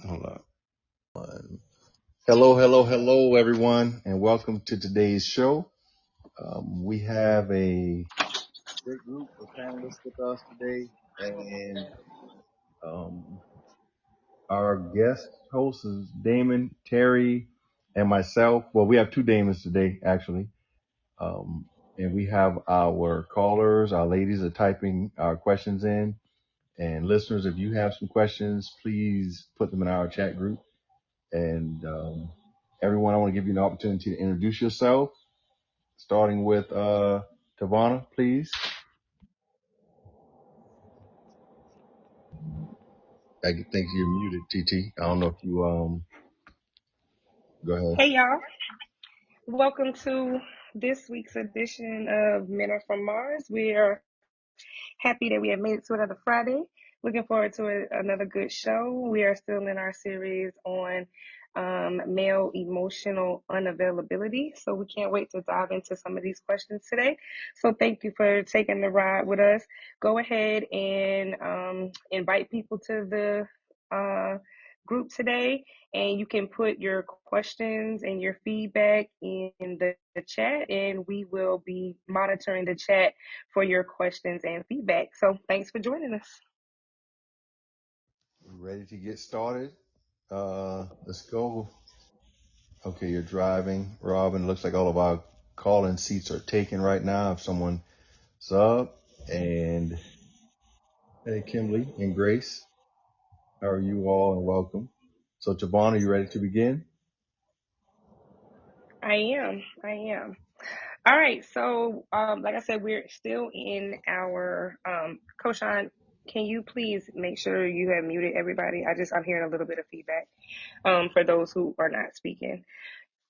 Hold up. Hello, everyone, and welcome to today's show. We have a great group of panelists with us today, and our guest host is Damon, Terry, and myself. Well, we have two Damons today, actually, and we have our callers, our ladies are typing our questions in, and listeners, if you have some questions, please put them in our chat group. And everyone, I want to give you an opportunity to introduce yourself, starting with Tavana, please. I think you're muted, TT. I don't know if you go ahead. Hey y'all, welcome to this week's edition of Men Are From Mars. We are happy that we have made it to another Friday. Looking forward to another good show. We are still in our series on male emotional unavailability. So we can't wait to dive into some of these questions today. So thank you for taking the ride with us. Go ahead and invite people to the group today, and you can put your questions and your feedback in the chat, and we will be monitoring the chat for your questions and feedback. So thanks for joining us. Ready to get started? Let's go. Okay, you're driving, Robin. Looks like all of our call-in seats are taken right now. If someone up, and hey, Kimberly and Grace, how are you all? And welcome. So, Tavana, are you ready to begin? I am. All right. So, like I said, we're still in our Koshan. Can you please make sure you have muted everybody? I'm hearing a little bit of feedback for those who are not speaking.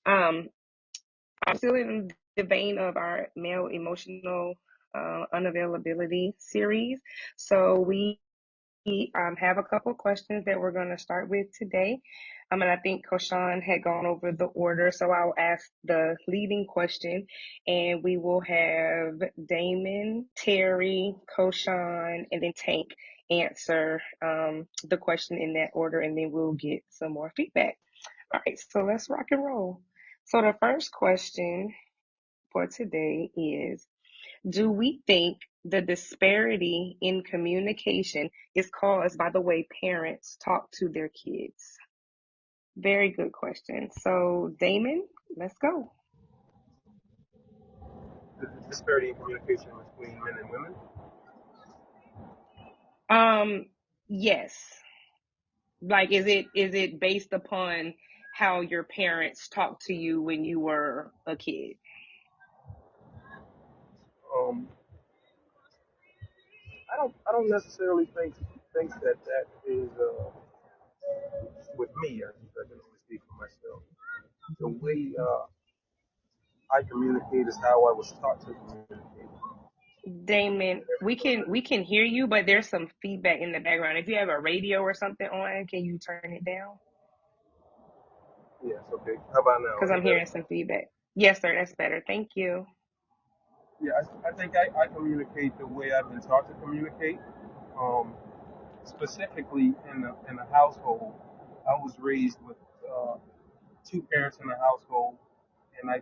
I'm still in the vein of our male emotional unavailability series. So we have a couple questions that we're going to start with today. And I think Koshan had gone over the order, so I'll ask the leading question, and we will have Damon, Terry, Koshan, and then Tank answer the question in that order, and then we'll get some more feedback. All right, so let's rock and roll. So the first question for today is, do we think the disparity in communication is caused by the way parents talk to their kids? Very good question. So, Damon, let's go. The disparity in communication between men and women? Yes. Like, is it based upon how your parents talked to you when you were a kid? I don't necessarily think that is with me. I can only speak for myself. The way I communicate is how I was taught to communicate. Damon, we can hear you, but there's some feedback in the background. If you have a radio or something on, can you turn it down? Yes, okay. How about now? Because Is I'm it hearing better? some feedback. Yes, sir, that's better. Thank you. Yeah, I think I communicate the way I've been taught to communicate. Um, Specifically in a household, I was raised with two parents in the household, and I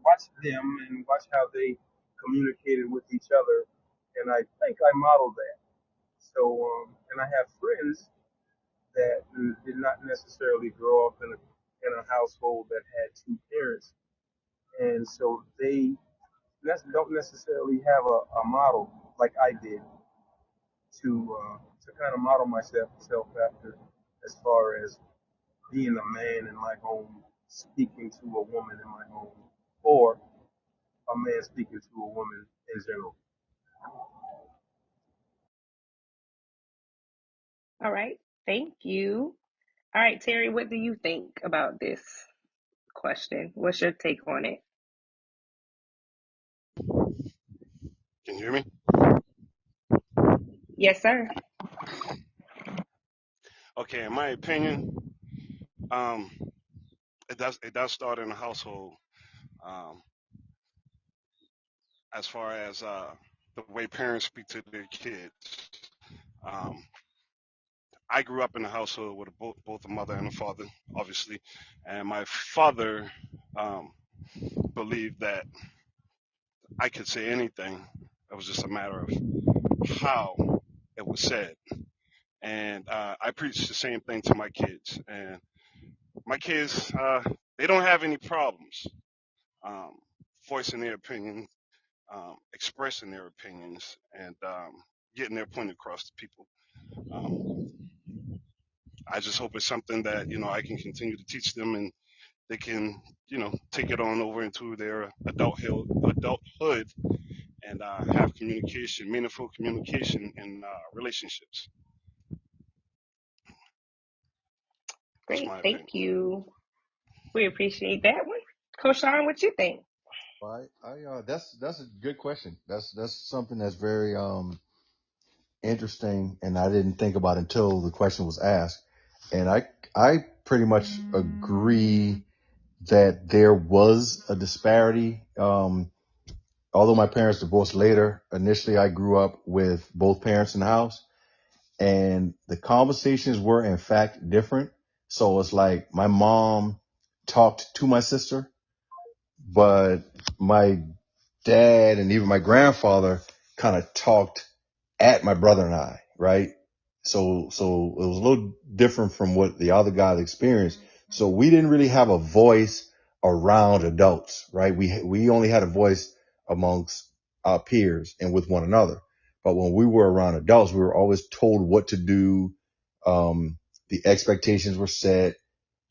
watched them and watched how they communicated with each other, and I think I modeled that. So, and I have friends that did not necessarily grow up in a household that had two parents, and so they don't necessarily have a model like I did to kind of model myself after, as far as being a man in my home, speaking to a woman in my home, or a man speaking to a woman in general. All right. Thank you. All right, Terry, what do you think about this question? What's your take on it? Can you hear me? Yes, sir. Okay, in my opinion, um, it does start in the household. Um, as far as the way parents speak to their kids, um, I grew up in a household with both a mother and a father, obviously, and my father um, believed that I could say anything. It was just a matter of how it was said. And I preach the same thing to my kids. And my kids, they don't have any problems um, voicing their opinion, expressing their opinions, and getting their point across to people. Um, I just hope it's something that I can continue to teach them, and they can take it on over into their adulthood, and have communication, meaningful communication in relationships. That's Great, my thank opinion. you. We appreciate that one. Coach Sean, what you think? Right. That's a good question. That's something that's very interesting, and I didn't think about until the question was asked. And I pretty much agree that there was a disparity. Although my parents divorced later, initially I grew up with both parents in the house, and the conversations were in fact different. So it's like my mom talked to my sister, but my dad and even my grandfather kind of talked at my brother and I, right? So it was a little different from what the other guys experienced. So we didn't really have a voice around adults, right? We only had a voice amongst our peers and with one another. But when we were around adults, we were always told what to do. The expectations were set.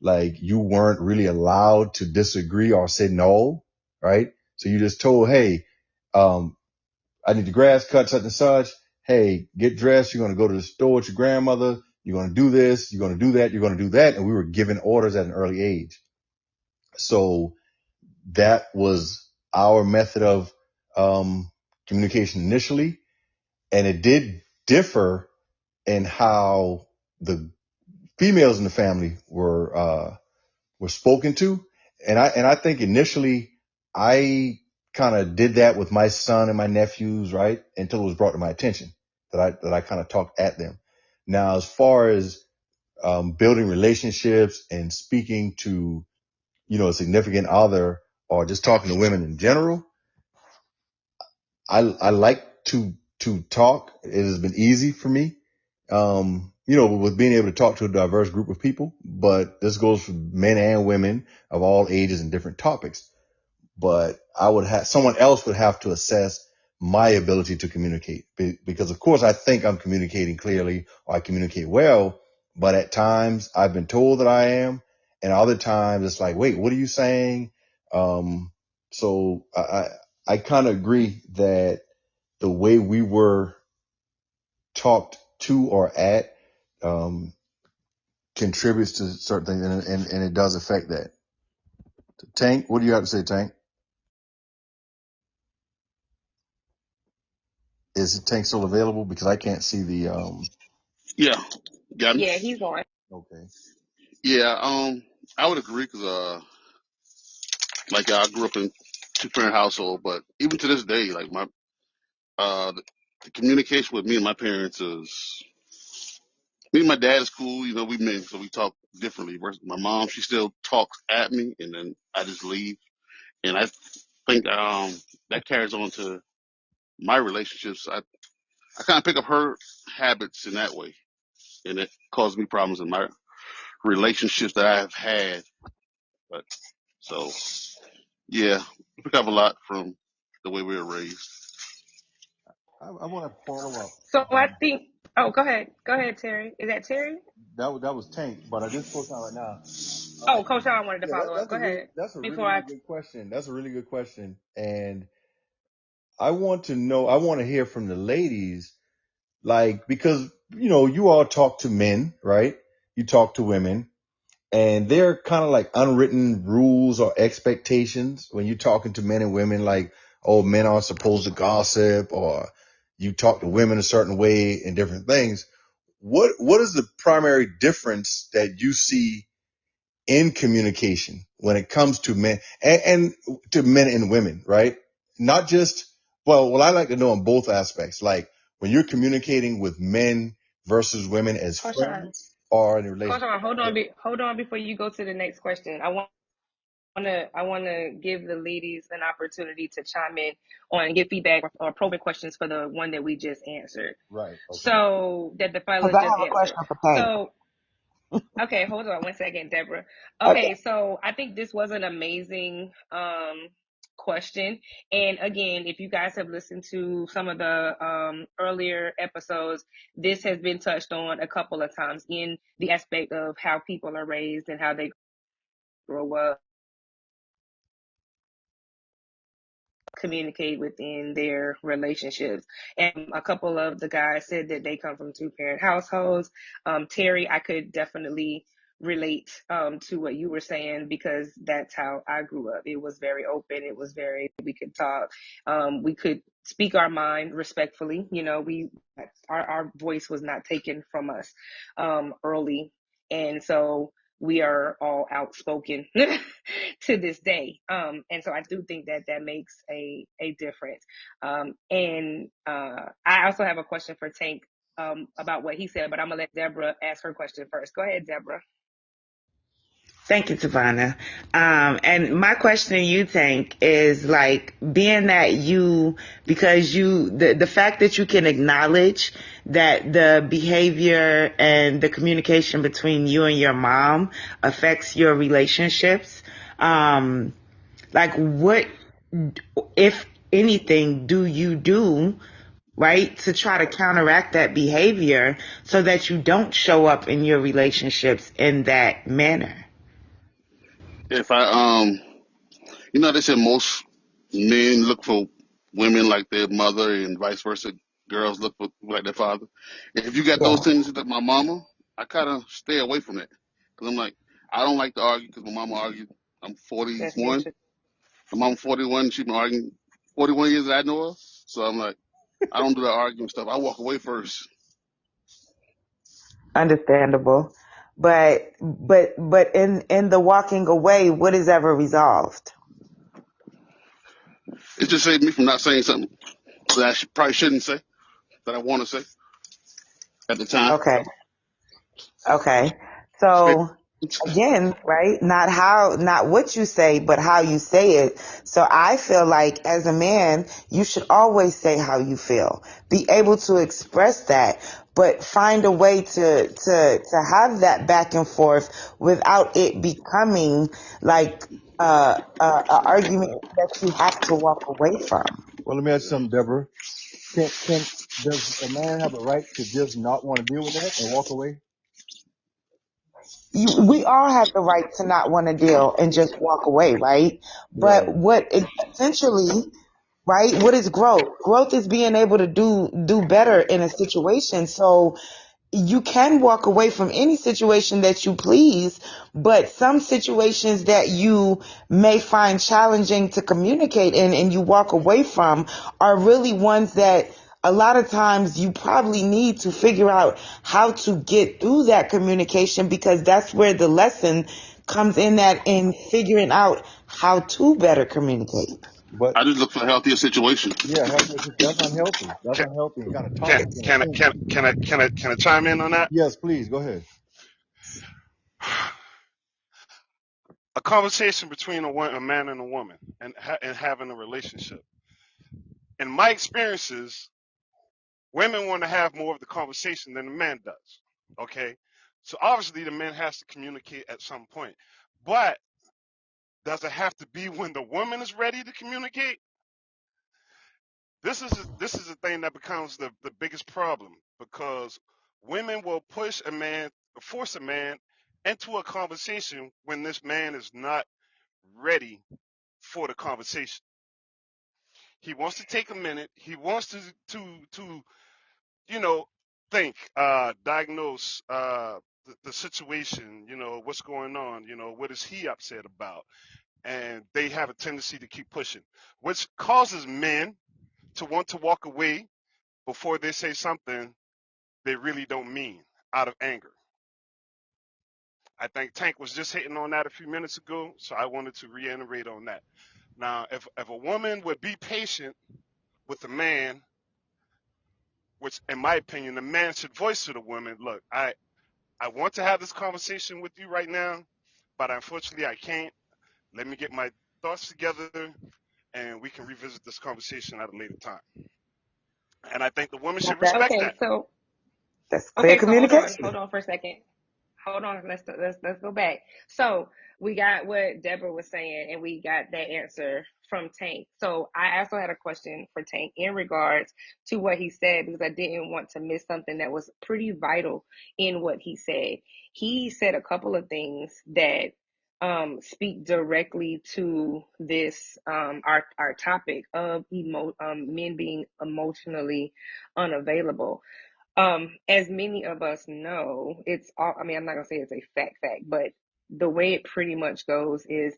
Like you weren't really allowed to disagree or say no, right? So you just told, hey, I need the grass cut, such and such. Hey, get dressed. You're going to go to the store with your grandmother. You're going to do this. You're going to do that. You're going to do that. And we were given orders at an early age. So that was our method of, communication initially. And it did differ in how the females in the family were spoken to. And I think initially I kind of did that with my son and my nephews, right? Until it was brought to my attention that I kind of talked at them. Now, as far as, building relationships and speaking to, a significant other or just talking to women in general, I like to talk. It has been easy for me. With being able to talk to a diverse group of people, but this goes for men and women of all ages and different topics. But someone else would have to assess my ability to communicate because of course I think I'm communicating clearly or I communicate well, but at times I've been told that I am, and other times it's like, wait, what are you saying? So I kind of agree that the way we were talked to or at, um, contributes to certain things, and it does affect that. Tank, what do you have to say, Tank? Is Tank still available? Because I can't see the Yeah, got me. Yeah, he's on. okay. Yeah, I would agree because, like, I grew up in two-parent household, but even to this day, like the communication with me and my parents is, me and my dad is cool. We men, so we talk differently. Versus my mom, she still talks at me, and then I just leave. And I think that carries on to my relationships. I kind of pick up her habits in that way, and it caused me problems in my relationships that I've had. But so. Yeah, we pick up a lot from the way we were raised. I want to follow up. So I think. Oh, go ahead, Terry. Is that Terry? That was Tank, but I just spoke out right now. Oh, Coach Sean wanted to Yeah, follow up. Go ahead. that's a Before really I. good question. That's a really good question, and I want to hear from the ladies, like because you all talk to men, right? You talk to women, and they're kind of like unwritten rules or expectations when you're talking to men and women, like, oh, men aren't supposed to gossip, or you talk to women a certain way and different things. What is the primary difference that you see in communication when it comes to men and to men and women, right? Not just, well, I like to know on both aspects. Like when you're communicating with men versus women as Koshan, friends or in a relationship. Koshan, hold on before you go to the next question. I wanna give the ladies an opportunity to chime in on and give feedback or probing questions for the one that we just answered. Right. Okay. So that the Because fellas I just have a answered. question for Tank. So okay, hold on one second, Deborah. Okay. Okay, so I think this was an amazing question. And again, if you guys have listened to some of the earlier episodes, this has been touched on a couple of times in the aspect of how people are raised and how they grow up, communicate within their relationships. And a couple of the guys said that they come from two-parent households. Terry, I could definitely relate to what you were saying because that's how I grew up. It was very open. It was very, we could talk. We could speak our mind respectfully. You know, our voice was not taken from us early. And so we are all outspoken to this day. And so I do think that that makes a difference. I also have a question for Tank about what he said, but I'm gonna let Deborah ask her question first. Go ahead, Deborah. Thank you, Tavana. And my question to you, Tank, is like being that because the fact that you can acknowledge that the behavior and the communication between you and your mom affects your relationships. Like what, if anything, do you do, right, to try to counteract that behavior so that you don't show up in your relationships in that manner? If I they said most men look for women like their mother and vice versa. Girls look for like their father. If you got Yeah, those tendencies like my mama, I kind of stay away from that because I'm like, I don't like to argue because my mama argued. I'm That's 41. interesting. My mom 41. She's been arguing 41 years that I know of. So I'm like, I don't do that arguing stuff. I walk away first. understandable. But in the walking away, what is ever resolved? It just saved me from not saying something that I probably shouldn't say that I want to say at the time. Okay. Okay. Straight. So again, right? Not what you say, but how you say it. So I feel like as a man, you should always say how you feel. Be able to express that, but find a way to have that back and forth without it becoming like a argument that you have to walk away from. Well, let me ask you something, Deborah. Does a man have a right to just not want to deal with that and walk away? We all have the right to not want to deal and just walk away, right? But Right. essentially, right? What is growth? Growth is being able to do better in a situation. So you can walk away from any situation that you please, but some situations that you may find challenging to communicate in and you walk away from are really ones that a lot of times you probably need to figure out how to get through that communication because that's where the lesson comes in, that in figuring out how to better communicate. But I just look for a healthier situation. yeah, that's unhealthy. That's Can unhealthy and kind of can toxic in a can I sense. can I chime in on that? Yes, please go ahead. A conversation between a man and a woman and having a relationship. In my experiences, women want to have more of the conversation than the man does. Okay, so obviously the man has to communicate at some point, but does it have to be when the woman is ready to communicate? This is the thing that becomes the biggest problem because women will force a man into a conversation when this man is not ready for the conversation. He wants to take a minute. He wants to you know think, diagnose the situation. What's going on. What is he upset about? And they have a tendency to keep pushing, which causes men to want to walk away before they say something they really don't mean out of anger. I think Tank was just hitting on that a few minutes ago, so I wanted to reiterate on that. Now, if a woman would be patient with a man which in my opinion, the man should voice to the woman, look, I want to have this conversation with you right now, but unfortunately I can't. Let me get my thoughts together and we can revisit this conversation at a later time. And I think the woman should That, respect Okay, that. so that's clear okay, so communication. hold on for a second. Hold on, let's go back. So we got what Deborah was saying, and we got that answer from Tank. So I also had a question for Tank in regards to what he said, because I didn't want to miss something that was pretty vital in what he said. He said a couple of things that speak directly to this our topic of men being emotionally unavailable. As many of us know, it's all, I mean, I'm not gonna say it's a fact, but the way it pretty much goes is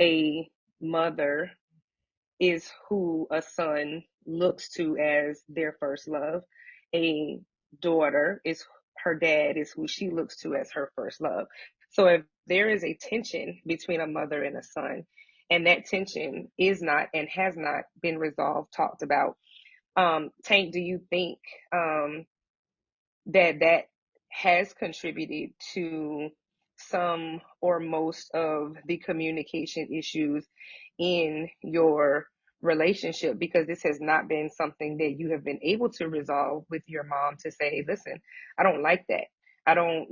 a mother is who a son looks to as their first love. A daughter is her dad is who she looks to as her first love. So if there is a tension between a mother and a son, and that tension is not and has not been resolved, talked about, Tank, do you think that has contributed to some or most of the communication issues in your relationship, because this has not been something that you have been able to resolve with your mom to say, hey, listen, I don't like that. I don't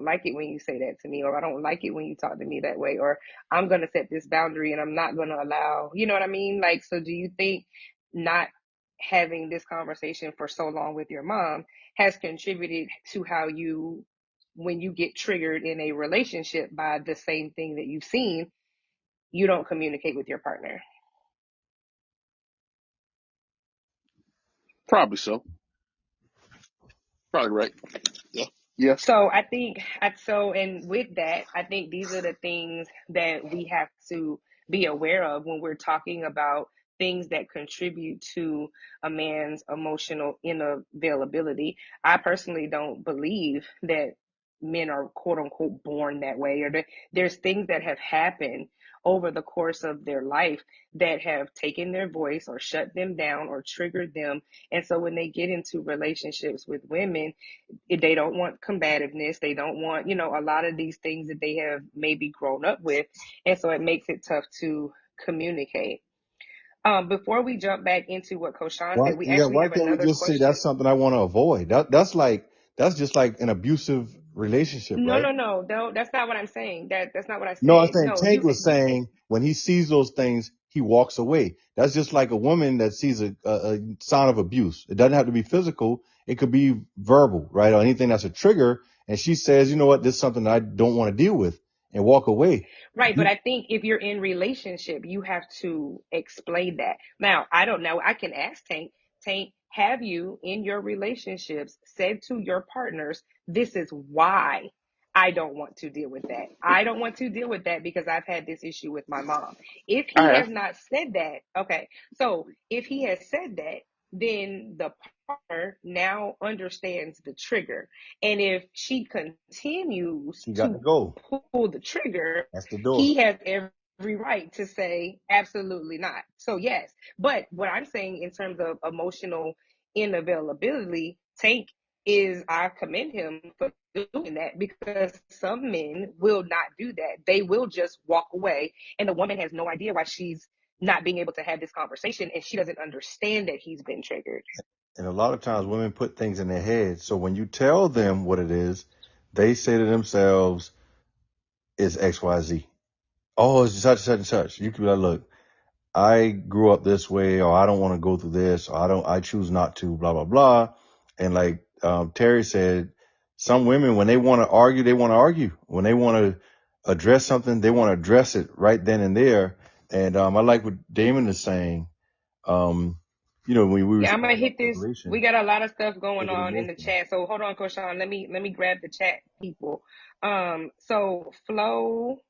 like it when you say that to me, or I don't like it when you talk to me that way, or I'm going to set this boundary and I'm not going to allow, you know what I mean? Like, so do you think not having this conversation for so long with your mom has contributed to how you, when you get triggered in a relationship by the same thing that you've seen, you don't communicate with your partner? Probably so. Probably right. Yeah. Yes. So I think, and with that, I think these are the things that we have to be aware of when we're talking about things that contribute to a man's emotional unavailability. I personally don't believe that men are quote unquote born that way, or that there's things that have happened over the course of their life that have taken their voice or shut them down or triggered them. And so when they get into relationships with women, they don't want combativeness. They don't want, a lot of these things that they have maybe grown up with. And so it makes it tough to communicate. Before we jump back into what Koshan Why? said, we Yeah. actually Why have can't we another just say question. that's something I want to avoid? That's just like an abusive relationship, No, right? no, no, no, that's not what I'm saying. That's not what I No, I'm said. saying No, Tank was saying when he sees those things, he walks away. That's just like a woman that sees a sign of abuse. It doesn't have to be physical. It could be verbal, right? Or anything that's a trigger. And she says, you know what, this is something I don't want to deal with, and walk away. Right, but I think if you're in relationship, you have to explain that. Now, I don't know. I can ask Tank. Tank, have you in your relationships said to your partners, this is why I don't want to deal with that. I don't want to deal with that because I've had this issue with my mom. If I he has have. not said that, okay. So if he has said that, then the partner now understands the trigger. And if she continues She got to to go. pull the trigger, That's the door. he has every right to say absolutely not. So yes, but what I'm saying in terms of emotional unavailability, Tank is, I commend him for doing that, because some men will not do that. They will just walk away, and the woman has no idea why she's not being able to have this conversation, and she doesn't understand that he's been triggered. And a lot of times women put things in their head. So when you tell them what it is, they say to themselves, it's XYZ. Oh, it's such, such, and such. You could be like, look, I grew up this way, or I don't want to go through this, or I choose not to, blah, blah, blah. And like Terry said, some women, when they want to argue, they want to argue. When they want to address something, they want to address it right then and there. And I like what Damon is saying. When we was Yeah, I'm gonna talking about hit this. We separation, got a lot of stuff take going it on in the emotional. chat. So hold on, Coach Sean. Let me grab the chat, people. So Flo.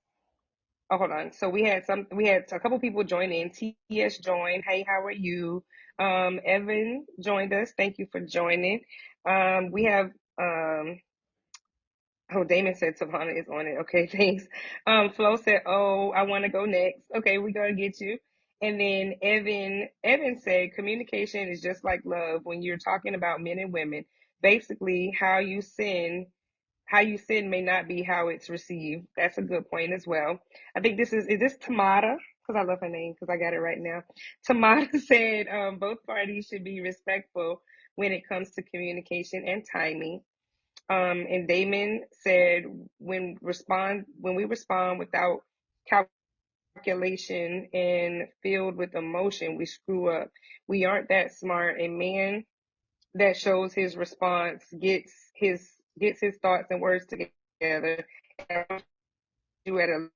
Oh, hold on. So we had a couple people join in. TS joined. Hey, how are you? Evan joined us. Thank you for joining. We have oh, Damon said Savannah is on it. Okay, thanks. Flo said, oh, I want to go next. Okay, we're gonna get you. And then Evan said communication is just like love when you're talking about men and women. Basically, how you sin may not be how it's received. That's a good point as well. I think is this Tamara? Because I love her name because I got it right now. Tamara said both parties should be respectful when it comes to communication and timing. And Damon said when we respond without calculation and filled with emotion, we screw up. We aren't that smart. A man that shows his response gets his thoughts and words together. You at a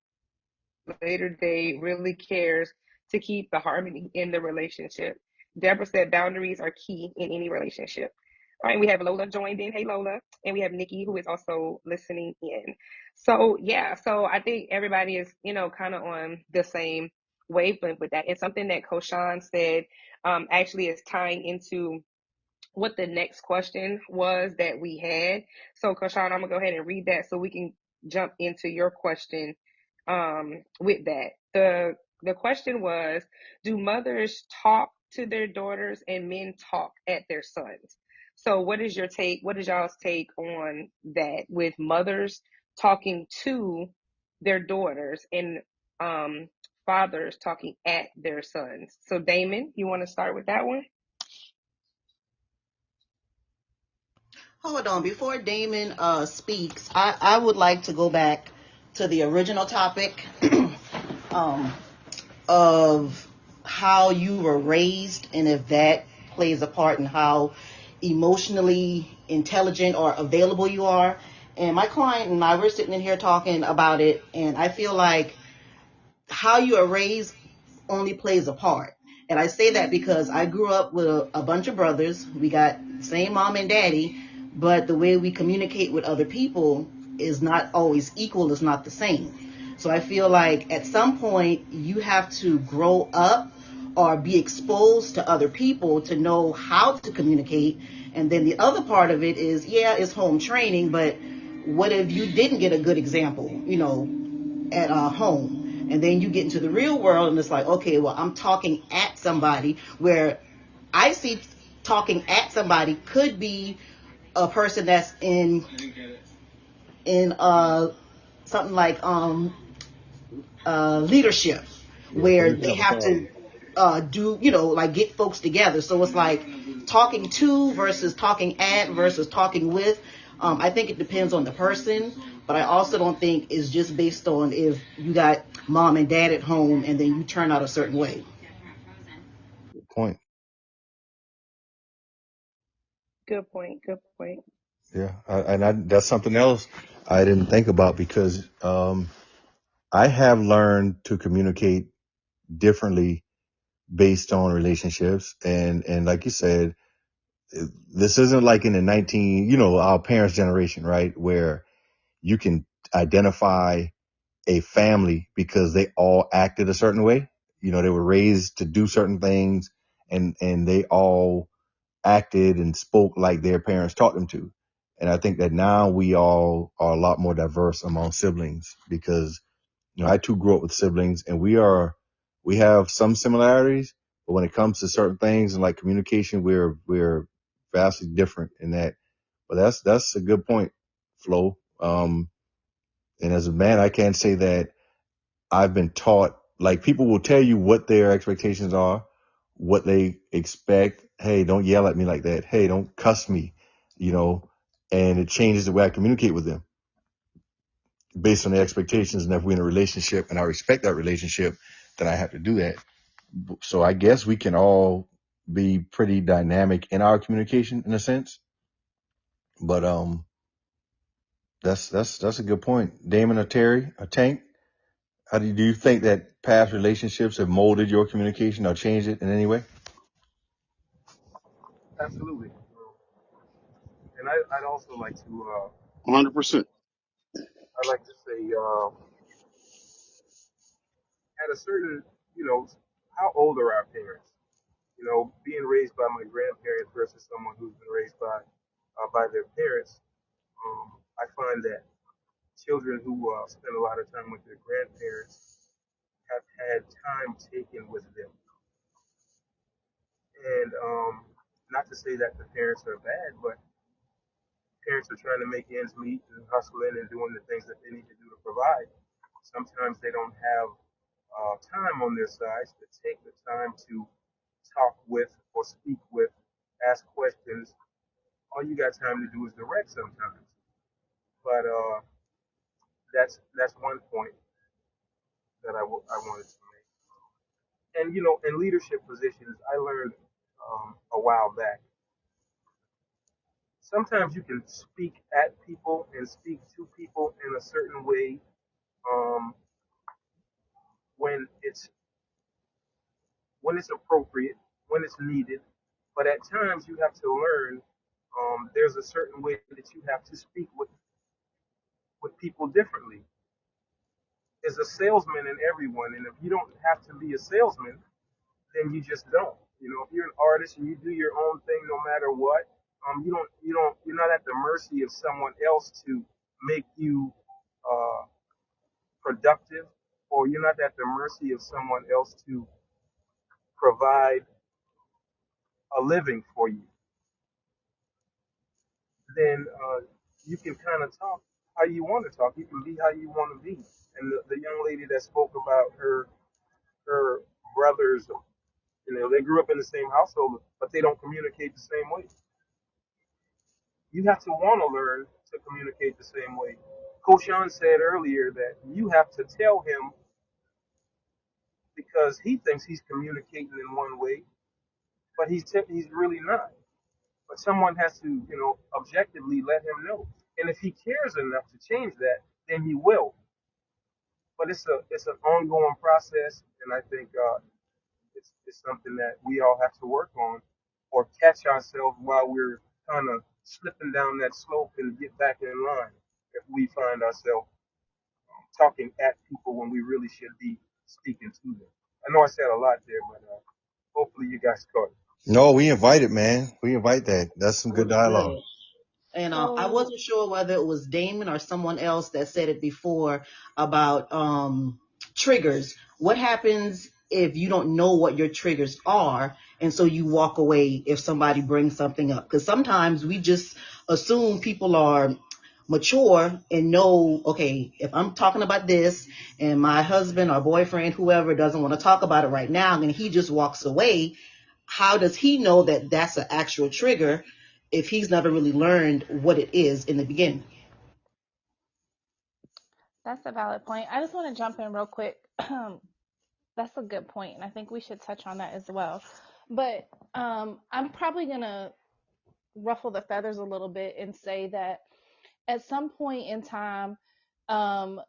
later date really cares to keep the harmony in the relationship. Deborah said boundaries are key in any relationship. All right, we have Lola joined in. Hey, Lola. And we have Nikki, who is also listening in. So, yeah, so I think everybody is, kind of on the same wavelength with that. And something that Koshan said actually is tying into what the next question was that we had. So, Koshan, I'm going to go ahead and read that so we can jump into your question with that. The question was, do mothers talk to their daughters and men talk at their sons? So what is your take? What is y'all's take on that with mothers talking to their daughters and fathers talking at their sons? So Damon, you want to start with that one? Hold on, before Damon speaks, I would like to go back to the original topic um, of how you were raised and if that plays a part in how emotionally intelligent or available you are. And my client and I were sitting in here talking about it, and I feel like how you are raised only plays a part. And I say that because I grew up with a bunch of brothers. We got the same mom and daddy, but the way we communicate with other people is not always equal, is not the same. So I feel like at some point you have to grow up or be exposed to other people to know how to communicate. And then the other part of it is, yeah, it's home training, but what if you didn't get a good example, at home? And then you get into the real world and it's like, okay, well, I'm talking at somebody, where I see talking at somebody could be a person that's in something like leadership, Yeah, where they leadership have authority. to do, like get folks together. So it's like talking to versus talking at versus talking with. I think it depends on the person, but I also don't think it's just based on if you got mom and dad at home and then you turn out a certain way. Good point. Good point. Good point. Yeah, that's something else I didn't think about because I have learned to communicate differently based on relationships, and like you said, this isn't like in the our parents' generation, right, where you can identify a family because they all acted a certain way. They were raised to do certain things, and they all acted and spoke like their parents taught them to. And I think that now we all are a lot more diverse among siblings because, I too grew up with siblings, and we have some similarities, but when it comes to certain things and like communication, we're vastly different in that. But that's a good point, Flo. And as a man, I can't say that I've been taught, like people will tell you what their expectations are, what they expect. Hey, don't yell at me like that. Hey, don't cuss me, you know, and it changes the way I communicate with them based on their expectations. And if we're in a relationship and I respect that relationship, then I have to do that. So I guess we can all be pretty dynamic in our communication in a sense. But that's a good point. Damon or Terry or Tank, do you think that past relationships have molded your communication or changed it in any way? Absolutely. And I'd also like to 100%. I'd like to say at a certain, you know, how old are our parents? Being raised by my grandparents versus someone who's been raised by their parents. I find that children who spend a lot of time with their grandparents have had time taken with them. And not to say that the parents are bad, but parents are trying to make ends meet and hustling and doing the things that they need to do to provide. Sometimes they don't have time on their sides to take the time to talk with or speak with, ask questions. All you got time to do is direct sometimes. But that's one point that I wanted to make. And you know, in leadership positions, I learned a while back. Sometimes you can speak at people and speak to people in a certain way um, when it's appropriate, when it's needed. But at times you have to learn there's a certain way that you have to speak with people differently. There's a salesman in everyone, and if you don't have to be a salesman, then you just don't. You know, if you're an artist and you do your own thing no matter what, you're not at the mercy of someone else to make you uh, productive, or you're not at the mercy of someone else to provide a living for you. Then you can kind of talk how you want to talk. You can be how you want to be. And the young lady that spoke about her brothers, you know, they grew up in the same household, but they don't communicate the same way. You have to want to learn to communicate the same way. Coach Sean said earlier that you have to tell him because he thinks he's communicating in one way, but he's really not. But someone has to, you know, objectively let him know. And if he cares enough to change that, then he will. But it's an ongoing process, and I think it's something that we all have to work on, or catch ourselves while we're kind of slipping down that slope and get back in line. If we find ourselves talking at people when we really should be speaking to them. I know I said a lot there, but hopefully you guys caught it. No, we invite it, man. We invite that. That's some That good was dialogue. good. And I So wasn't sure whether it was Damon or someone else that said it before about triggers. What happens if you don't know what your triggers are, and so you walk away if somebody brings something up? Because sometimes we just assume people are mature and know, okay, if I'm talking about this and my husband or boyfriend, whoever, doesn't want to talk about it right now, and he just walks away, how does he know that that's an actual trigger if he's never really learned what it is in the beginning? That's a valid point. I just want to jump in real quick. That's a good point, and I think we should touch on that as well. But I'm probably gonna ruffle the feathers a little bit and say that at some point in time,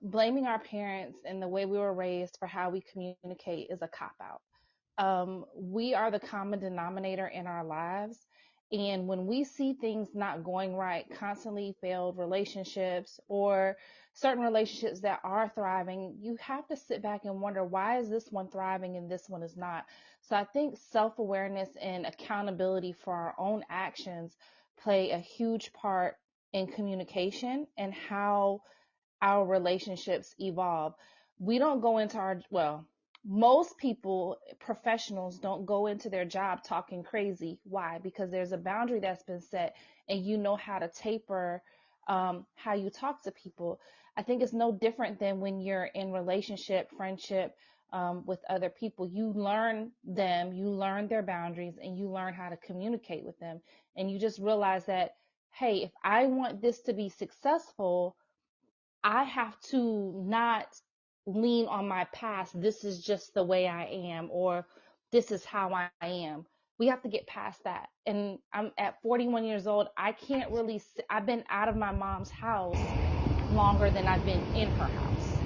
blaming our parents and the way we were raised for how we communicate is a cop out. We are the common denominator in our lives. And when we see things not going right, constantly failed relationships or certain relationships that are thriving, you have to sit back and wonder, why is this one thriving and this one is not? So I think self awareness and accountability for our own actions play a huge part in communication and how our relationships evolve. We don't go into most people, professionals, don't go into their job talking crazy. Why? Because there's a boundary that's been set and you know how to taper how you talk to people. I think it's no different than when you're in relationship, friendship with other people. You learn them, you learn their boundaries, and you learn how to communicate with them. And you just realize that, hey, if I want this to be successful, I have to not lean on my past. This is just the way I am, or this is how I am. We have to get past that. And I'm at 41 years old. I can't really, I've been out of my mom's house longer than I've been in her house.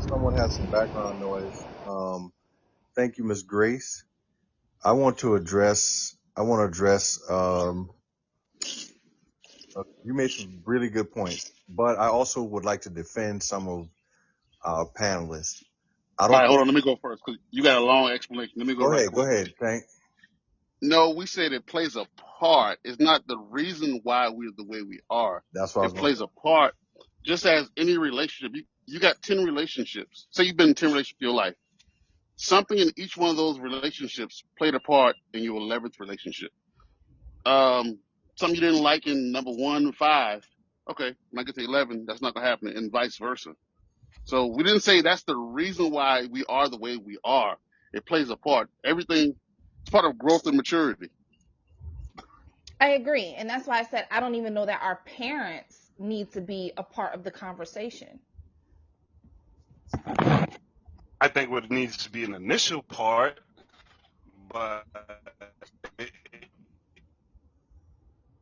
Someone has some background noise. Thank you, Miss Grace. I want to address, you made some really good points, but I also would like to defend some of our panelists. I All don't right, hold think, on. Let me go first because you got a long explanation. Let me go right go quick. ahead, Tank. No, we said it plays a part. It's not the reason why we're the way we are. That's what I was It going to plays say. a part, just as any relationship. You got 10 relationships. Say you've been in 10 relationships in your life. Something in each one of those relationships played a part in your 11th relationship. Something you didn't like in number 1 and 5. Okay, when I get to 11, that's not going to happen, and vice versa. So we didn't say that's the reason why we are the way we are. It plays a part. Everything, it's part of growth and maturity. I agree. And that's why I said I don't even know that our parents need to be a part of the conversation. I think what needs to be an initial part, but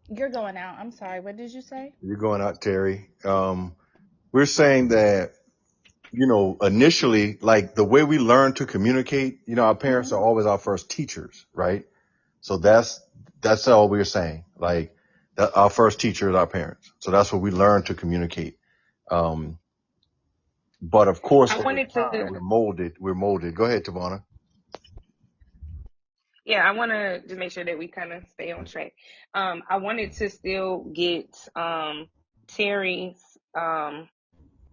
You're going out. I'm sorry. What did you say? You're going out, Terry. We're saying that, initially, like the way we learn to communicate, our parents Mm-hmm. are always our first teachers, right? So that's all we're saying. Like that our first teacher is our parents. So that's what we learn to communicate. Um, but of course, I over wanted time, to, we're molded. Go ahead, Tavana. yeah, I want to just make sure that we kind of stay on track. I wanted to still get Terry's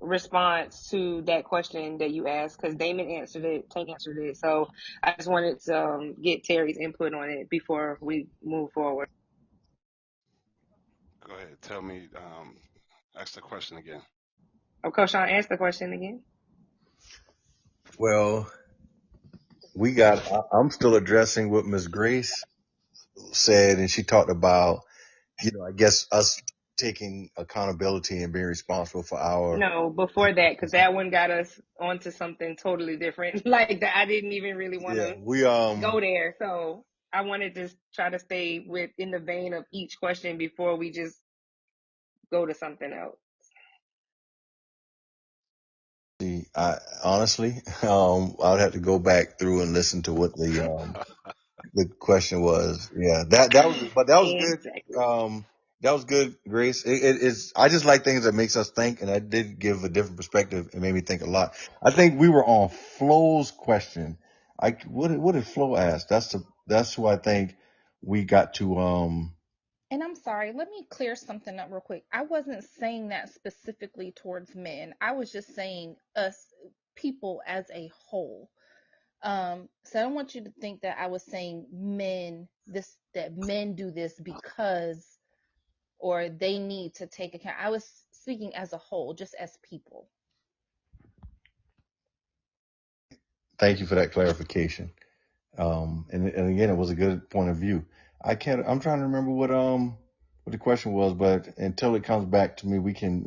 response to that question that you asked because Damon answered it, Tank answered it. So I just wanted to get Terry's input on it before we move forward. go ahead, tell me, ask the question again. Oh, Coach Sean, ask the question again. Well, I'm still addressing what Ms. Grace said, and she talked about, I guess us taking accountability and being responsible for our. No, before that, because that one got us onto something totally different. Like that, I didn't even really want Yeah, to we, go there. So I wanted to try to stay in the vein of each question before we just go to something else. I honestly, I would have to go back through and listen to what the question was. Yeah, that was Exactly. good. That was good, Grace. It's, I just like things that makes us think, and that did give a different perspective. It made me think a lot. I think we were on Flo's question. What did Flo ask? That's who I think we got to, And I'm sorry, let me clear something up real quick. I wasn't saying that specifically towards men. I was just saying us people as a whole. So I don't want you to think that I was saying that men do this because or they need to take account. I was speaking as a whole, just as people. thank you for that clarification. And again, it was a good point of view. I'm trying to remember what the question was, but until it comes back to me, we can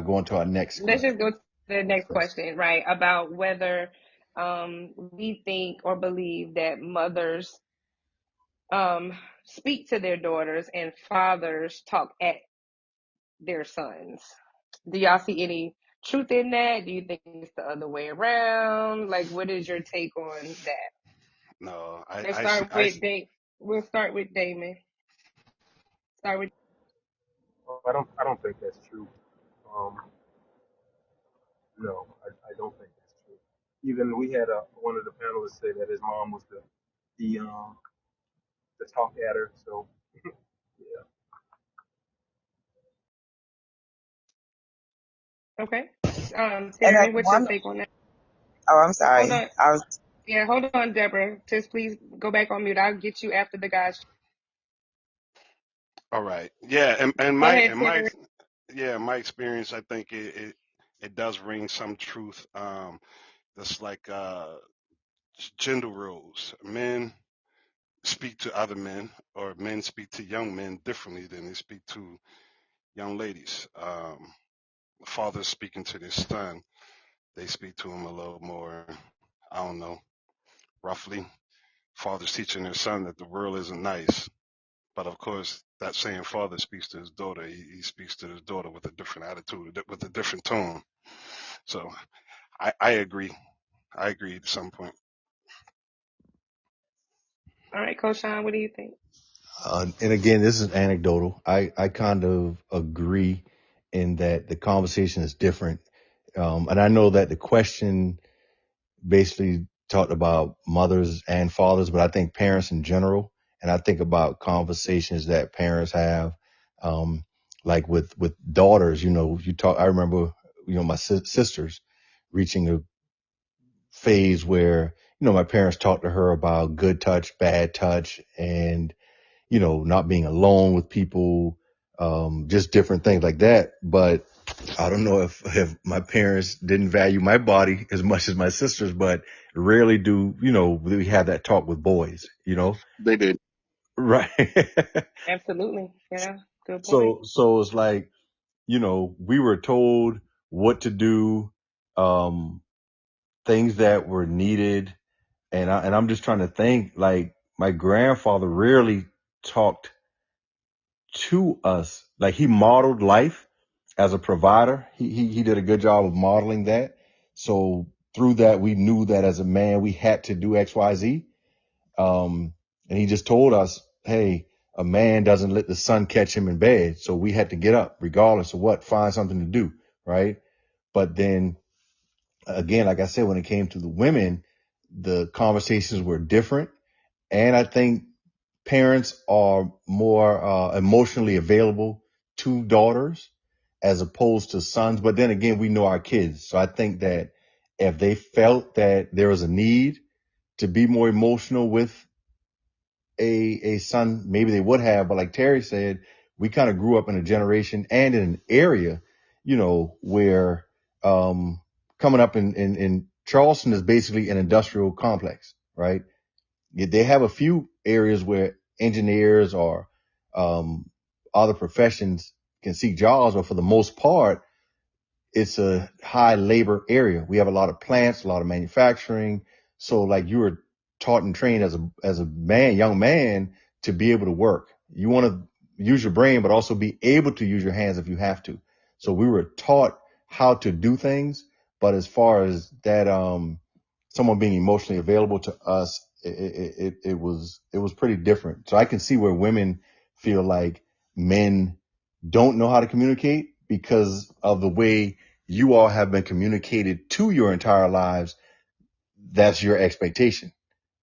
go into our next Let's question. just go to the next question, right? About whether we think or believe that mothers speak to their daughters and fathers talk at their sons. Do y'all see any truth in that? Do you think it's the other way around? Like, what is your take on that? No, Let's start with We'll start with Damon. Start with. I don't think that's true. Um, no, I don't think that's true. Even we had one of the panelists say that his mom was the talk adder. So yeah. Okay. And Terry, what's your take on that? I'm Hold sorry. on. Yeah, hold on, Deborah. Just please go back on mute. I'll get you after the guys. All right. Yeah, and Go my ahead, and my Terry. yeah, my experience, I think it does ring some truth. That's like gender roles. Men speak to other men, or men speak to young men differently than they speak to young ladies. Fathers speaking to their son, they speak to him a little more, I don't know, roughly. Fathers teaching their son that the world isn't nice. But of course, that same father speaks to his daughter. He speaks to his daughter with a different attitude, with a different tone. So I agree. I agree to some point. All right, Coach Sean, what do you think? And again, this is anecdotal. I kind of agree in that the conversation is different. And I know that the question basically talked about mothers and fathers, but I think parents in general. And I think about conversations that parents have, um, like with daughters, I remember, my sisters reaching a phase where, my parents talked to her about good touch, bad touch, and, not being alone with people, just different things like that. But I don't know if my parents didn't value my body as much as my sisters, but rarely do, we have that talk with boys, They did. right. Absolutely. Yeah. Good point. So it's like, we were told what to do, um, things that were needed. And I'm just trying to think, like, my grandfather rarely talked to us. Like, he modeled life as a provider. He did a good job of modeling that. So through that, we knew that as a man, we had to do X, Y, Z. And he just told us, hey, a man doesn't let the sun catch him in bed. So we had to get up regardless of what, find something to do. Right. But then again, like I said, when it came to the women, the conversations were different. And I think parents are more emotionally available to daughters as opposed to sons. But then again, we know our kids. So I think that if they felt that there was a need to be more emotional with a son, maybe they would have. But like Terry said, we kind of grew up in a generation and in an area, where coming up in Charleston is basically an industrial complex, right? They have a few areas where engineers or other professions can seek jobs, but for the most part, it's a high labor area. We have a lot of plants, a lot of manufacturing. So like you were taught and trained as a man, young man, to be able to work. You want to use your brain, but also be able to use your hands if you have to. So we were taught how to do things. But as far as that, someone being emotionally available to us, it was pretty different. So I can see where women feel like men don't know how to communicate because of the way you all have been communicated to your entire lives. That's your expectation.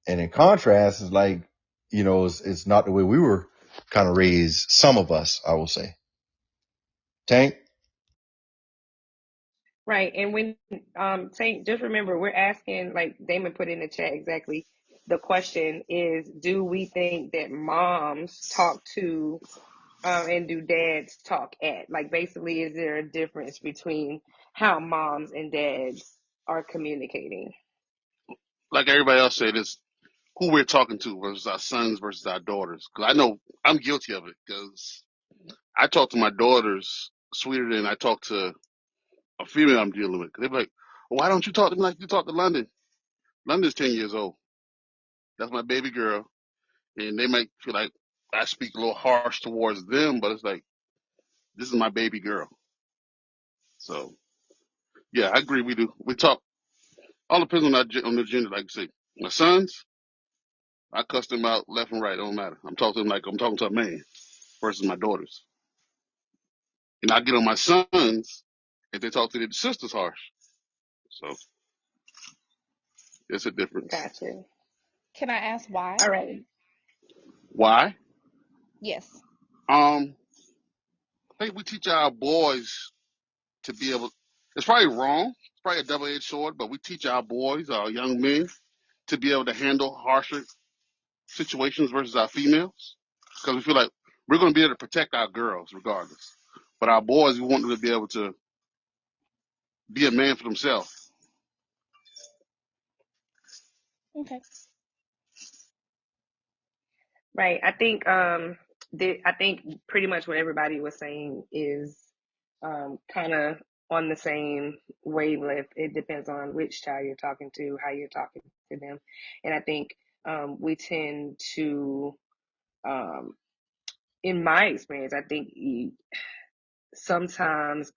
And in contrast, it's like, it's not the way we were kind of raised. Some of us, I will say. Tank. Right. And when Saint, just remember we're asking, like Damon put in the chat exactly. The question is, do we think that moms talk to and do dads talk at? Like basically, is there a difference between how moms and dads are communicating? Like everybody else said, it's who we're talking to versus our sons versus our daughters. Because I know I'm guilty of it. Because I talk to my daughters sweeter than I talk to a female I'm dealing with. 'Cause they be like, well, why don't you talk to me like you talk to London? London's 10 years old. That's my baby girl. And they might feel like I speak a little harsh towards them, but it's like, this is my baby girl. So, yeah, I agree. We do. We talk. All depends on on the gender. Like I say, my sons, I cuss them out left and right. It don't matter. I'm talking to them like I'm talking to a man versus my daughters. And I get on my sons if they talk to their sisters harsh. So it's a difference. Gotcha. Can I ask why? All right. Why? Yes. I think we teach our boys to be able. It's probably wrong. It's probably a double-edged sword, but we teach our boys, our young men, to be able to handle harsher situations versus our females, because we feel like we're going to be able to protect our girls regardless. But our boys, we want them to be able to be a man for themselves. Okay. Right. I think pretty much what everybody was saying is kind of on the same wavelength. It depends on which child you're talking to, how you're talking to them. And I think we tend to in my experience, I think sometimes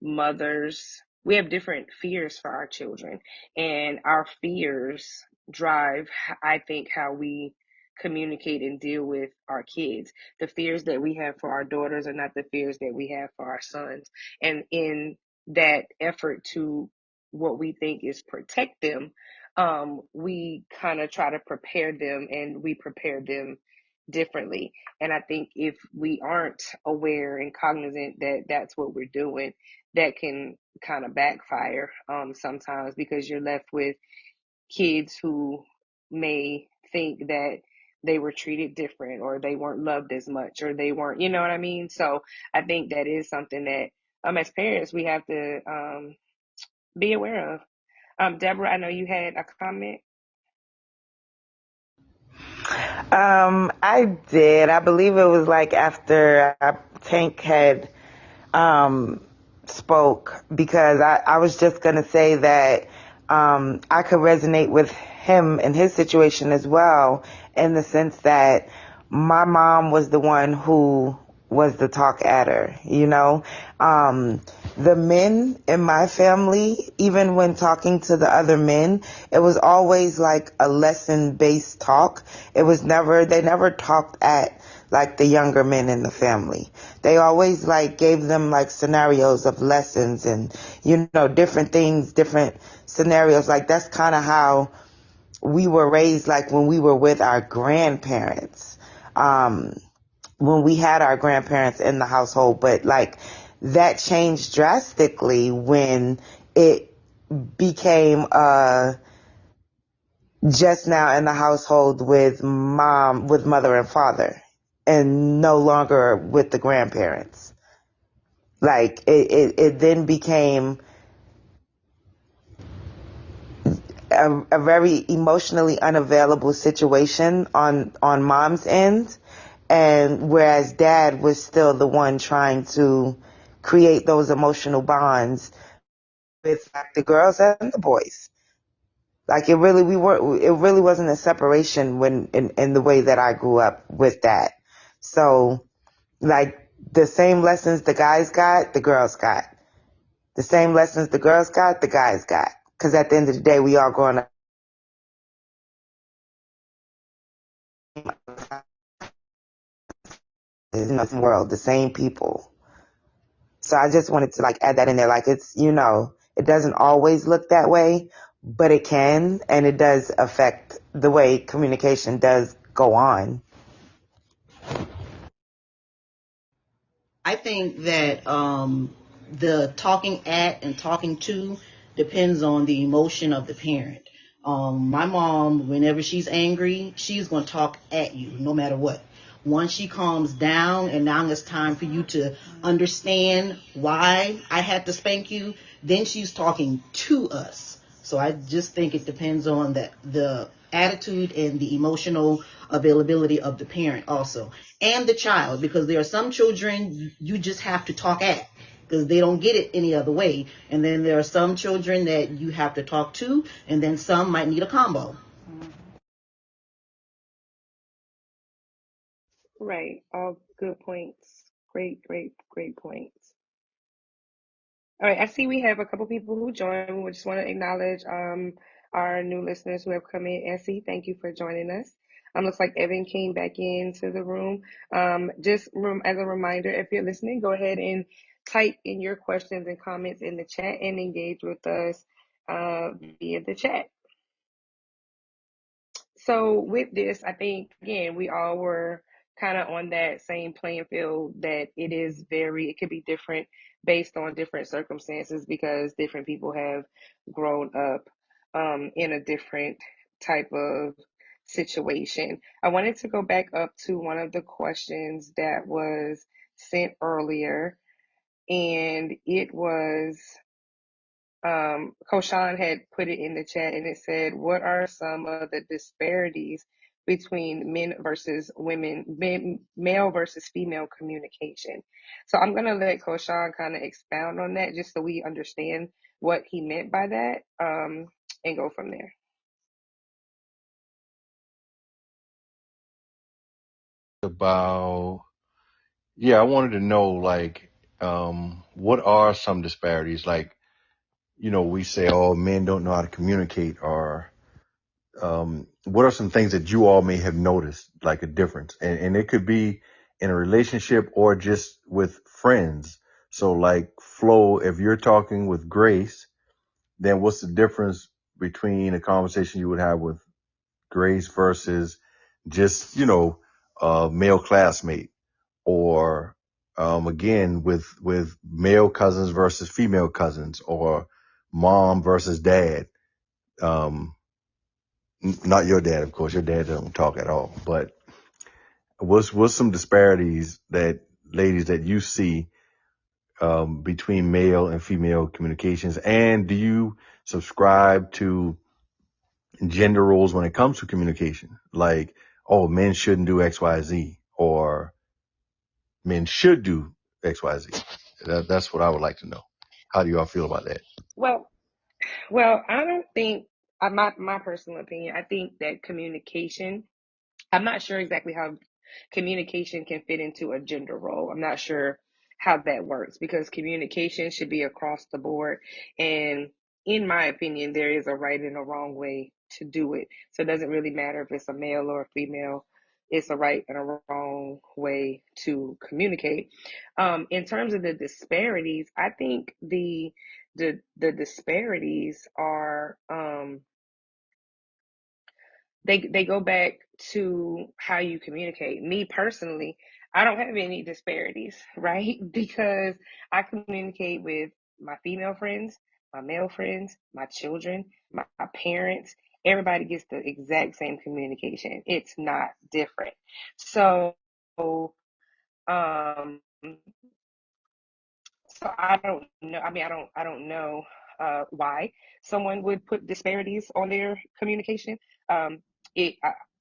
mothers, we have different fears for our children, and our fears drive, I think, how we communicate and deal with our kids. The fears that we have for our daughters are not the fears that we have for our sons. And in that effort to what we think is protect them, we kind of try to prepare them, and we prepare them differently. And I think if we aren't aware and cognizant that that's what we're doing, that can kind of backfire sometimes, because you're left with kids who may think that they were treated different, or they weren't loved as much, or they weren't, you know what I mean? So I think that is something that as parents we have to be aware of. Deborah, I know you had a comment. I did. I believe it was like after Tank had spoke, because I was just going to say that I could resonate with him and his situation as well, in the sense that my mom was the one who was the talk adder, you know. The men in my family, even when talking to the other men, it was always like a lesson-based talk. They never talked at like the younger men in the family. They always like gave them like scenarios of lessons and, you know, different things, different scenarios. Like that's kind of how we were raised, like when we were with our grandparents, when we had our grandparents in the household. But like that changed drastically when it became just now in the household with mother and father, and no longer with the grandparents. Like it then became a very emotionally unavailable situation on mom's end, and whereas dad was still the one trying to create those emotional bonds with like the girls and the boys. Like it really wasn't a separation when in the way that I grew up with that. So like the same lessons the guys got, the girls got. The same lessons the girls got, the guys got. Because at the end of the day, we all growing up in the world, the same people. So I just wanted to like add that in there. Like it's, you know, it doesn't always look that way, but it can, and it does affect the way communication does go on. I think that the talking at and talking to depends on the emotion of the parent. My mom, whenever she's angry, she's going to talk at you no matter what. Once she calms down and now it's time for you to understand why I had to spank you, then she's talking to us. So I just think it depends on the attitude and the emotional availability of the parent also, and the child, because there are some children you just have to talk at because they don't get it any other way, and then there are some children that you have to talk to, and then some might need a combo. Right. All good points. Great, great, great points. All right. I see we have a couple people who joined. We just want to acknowledge our new listeners who have come in. Essie, thank you for joining us. Looks like Evan came back into the room. Just as a reminder, if you're listening, go ahead and type in your questions and comments in the chat and engage with us via the chat. So with this, I think, again, we all were kind of on that same playing field, that it could be different based on different circumstances, because different people have grown up in a different type of situation. I wanted to go back up to one of the questions that was sent earlier, and it was Koshan had put it in the chat, and it said, what are some of the disparities between men versus women, male versus female communication? So I'm going to let Koshan kind of expound on that, just so we understand what he meant by that, and go from there. I wanted to know, like, what are some disparities? Like, you know, we say, oh, men don't know how to communicate, or what are some things that you all may have noticed, like a difference? And it could be in a relationship or just with friends. So like Flo, if you're talking with Grace, then what's the difference between a conversation you would have with Grace versus just, you know, a male classmate, or again with male cousins versus female cousins, or mom versus dad. Not your dad, of course. Your dad doesn't talk at all. But what's some disparities that ladies that you see between male and female communications? And do you subscribe to gender roles when it comes to communication? Like, oh, men shouldn't do X, Y, Z, or men should do X, Y, Z. That's what I would like to know. How do y'all feel about that? Well, I don't think, my personal opinion, I think that communication, I'm not sure exactly how communication can fit into a gender role. I'm not sure how that works, because communication should be across the board. And in my opinion, there is a right and a wrong way to do it. So it doesn't really matter if it's a male or a female. It's a right and a wrong way to communicate. In terms of the disparities, I think the disparities are they go back to how you communicate. Me personally, I don't have any disparities, right? Because I communicate with my female friends, my male friends, my children, my parents. Everybody gets the exact same communication. It's not different. So, um, so I don't know. I mean, I don't know why someone would put disparities on their communication. Um,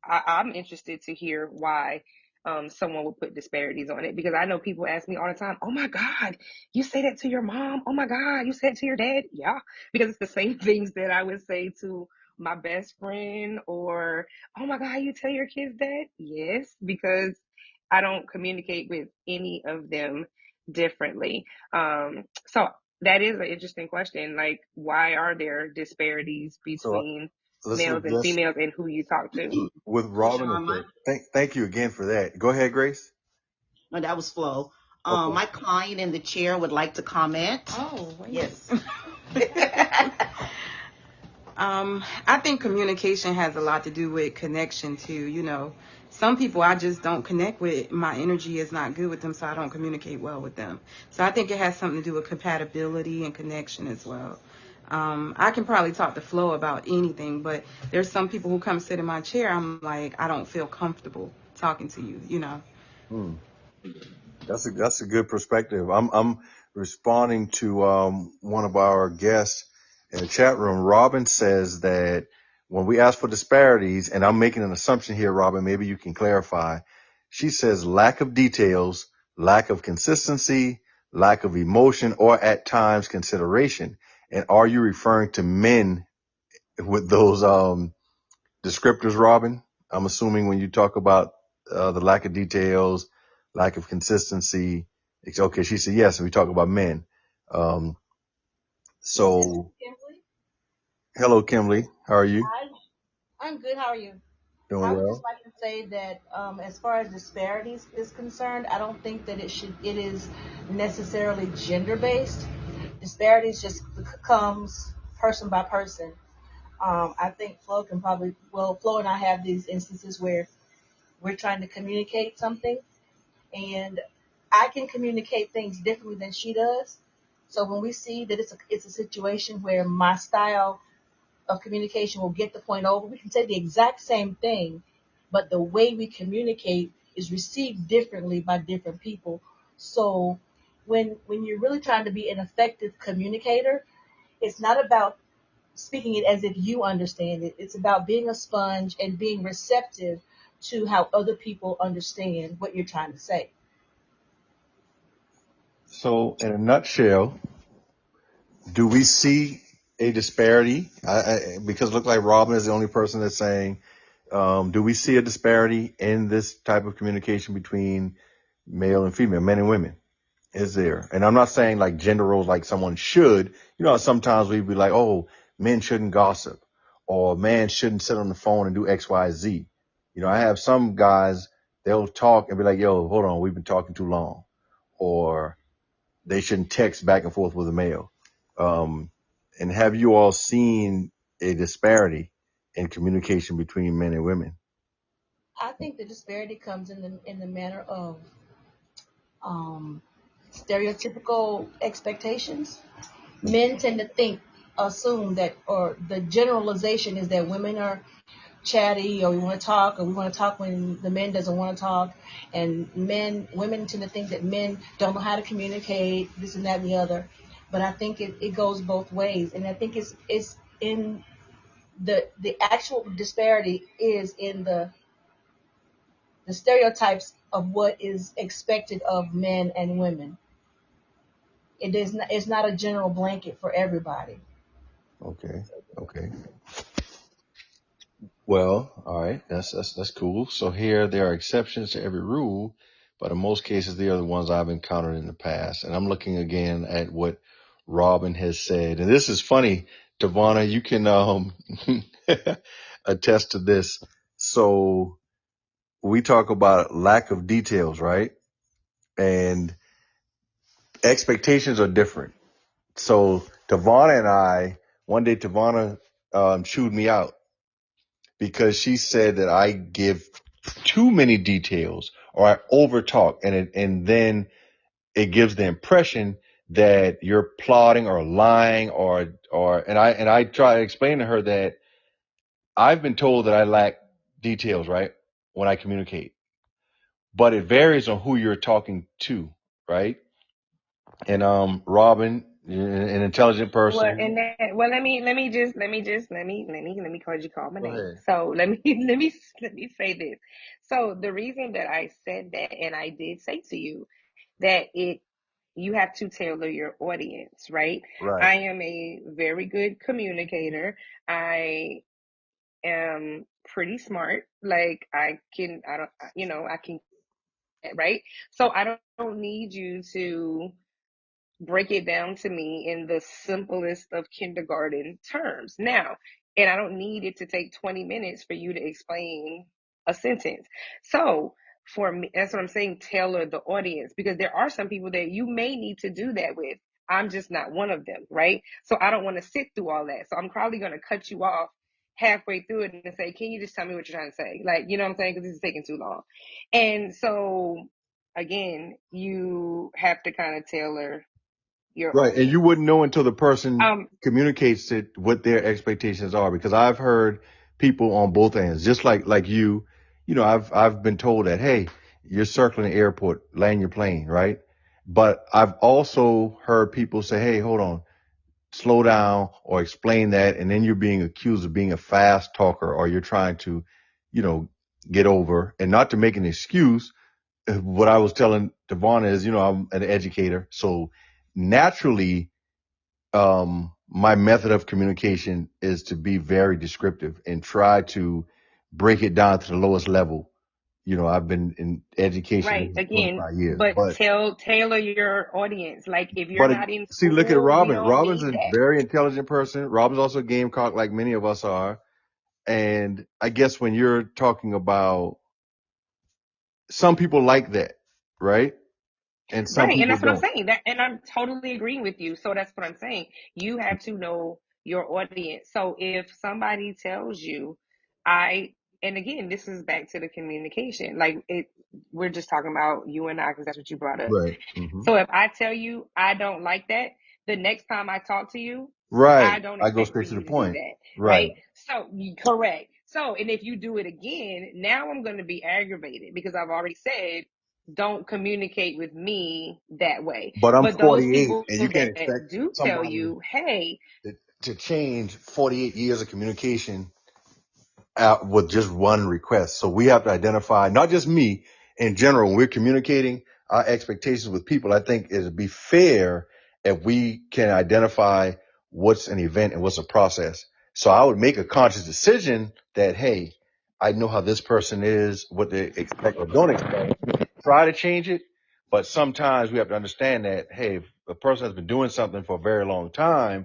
I'm interested to hear why someone would put disparities on it, because I know people ask me all the time, "Oh my God, you say that to your mom? Oh my God, you say it to your dad?" Yeah, because it's the same things that I would say to my best friend, or, "Oh my God, you tell your kids that?" Yes, because I don't communicate with any of them differently. So that is an interesting question. Like, why are there disparities So between let's males and just females and who you talk to? with Robin. Sean, Thank you again for that. Go ahead, Grace. no, that was Flo. Okay. My client in the chair would like to comment. Oh, wait. Yes. I think communication has a lot to do with connection too. Some people I just don't connect with. My energy is not good with them, so I don't communicate well with them. So I think it has something to do with compatibility and connection as well. I can probably talk to Flo about anything, but there's some people who come sit in my chair, I'm like, I don't feel comfortable talking to you. Hmm. That's a good perspective. I'm responding to one of our guests in the chat room. Robin says that when we ask for disparities, and I'm making an assumption here, Robin, maybe you can clarify. She says lack of details, lack of consistency, lack of emotion, or at times consideration. And are you referring to men with those descriptors, Robin? I'm assuming when you talk about the lack of details, lack of consistency. Okay, she said yes, and we talk about men. Um, so, Kimberly. hello, Kimberly. How are you? I'm good. How are you? Doing I would just well. like to say that as far as disparities is concerned, I don't think that it is necessarily gender based. Disparities just comes person by person. I think Flo and I have these instances where we're trying to communicate something, and I can communicate things differently than she does. So when we see that it's a situation where my style of communication will get the point over. We can say the exact same thing, but the way we communicate is received differently by different people. So when you're really trying to be an effective communicator, it's not about speaking it as if you understand it. It's about being a sponge and being receptive to how other people understand what you're trying to say. So, in a nutshell, do we see a disparity? Because it looked like Robin is the only person that's saying, do we see a disparity in this type of communication between male and female, men and women? Is there? And I'm not saying like gender roles, like someone should. Sometimes we'd be like, oh, men shouldn't gossip, or man shouldn't sit on the phone and do X, Y, Z. I have some guys, they'll talk and be like, yo, hold on, we've been talking too long, or they shouldn't text back and forth with a male. And have you all seen a disparity in communication between men and women? I think the disparity comes in the manner of um, stereotypical expectations. Men tend to assume that, or the generalization is that women are chatty, or we want to talk, or we want to talk when the men doesn't want to talk, and women tend to think that men don't know how to communicate, this and that and the other. But I think it goes both ways, and I think it's in the actual disparity is in the stereotypes of what is expected of men and women. It's not a general blanket for everybody. Okay. Okay. Well, all right. That's cool. So here there are exceptions to every rule, but in most cases they are the ones I've encountered in the past. And I'm looking again at what Robin has said. And this is funny, Devonna, you can attest to this. So we talk about lack of details, right? And expectations are different. So Devonna and I, one day Devonna chewed me out because she said that I give too many details or I overtalk, and then it gives the impression that you're plotting or lying and I try to explain to her that I've been told that I lack details, right, when I communicate, but it varies on who you're talking to, right? And Robin, an intelligent Well, person. and that, well, let me cause you call my Go name. ahead. So let me say this. So the reason that I said that, and I did say to you that you have to tailor your audience, right? Right. I am a very good communicator. I am pretty smart. Like I don't, I can, right? So I don't need you to break it down to me in the simplest of kindergarten terms. Now, and I don't need it to take 20 minutes for you to explain a sentence. So, for me, that's what I'm saying, tailor the audience, because there are some people that you may need to do that with. I'm just not one of them, right? So I don't want to sit through all that. So I'm probably going to cut you off halfway through it and say, can you just tell me what you're trying to say? Like, you know what I'm saying? Because this is taking too long. And so, again, you have to kind of tailor your Right. And you audience. wouldn't know until the person Um, communicates it, what their expectations are, because I've heard people on both ends, just like you know, I've been told that, hey, you're circling the airport, land your plane, right? But I've also heard people say, hey, hold on, slow down or explain that. And then you're being accused of being a fast talker, or you're trying to, you know, get over. And not to make an excuse, what I was telling Devon is, you know, I'm an educator. So naturally, my method of communication is to be very descriptive and try to break it down to the lowest level. You know, I've been in right. education for Again, 25 years, but tailor your audience. Like if you're but not in see, look at school, we Robin. don't Robin's need a that. very intelligent person. Robin's also a gamecock like many of us are. And I guess when you're talking about, some people like that, right? And some Right. And people that's what I'm don't. saying. That, and I'm totally agreeing with you. So that's what I'm saying. You have to know your audience. So if somebody tells you, and again, this is back to the communication. We're just talking about you and I, because that's what you brought up. Right. Hmm. So if I tell you I don't like that, the next time I talk to you, I Right. don't I go expect for straight to you the to do point. that, Right. right? So, correct. So, and if you do it again, now I'm going to be aggravated because I've already said, don't communicate with me that way. But I'm But those 48, people and you can't that expect do tell somebody you, hey, to change 48 years of communication out with just one request. So we have to identify, not just me, in general, when we're communicating our expectations with people. I think it'd be fair if we can identify what's an event and what's a process. So I would make a conscious decision that, hey, I know how this person is, what they expect or don't expect. Try to change it. But sometimes we have to understand that, hey, if a person has been doing something for a very long time,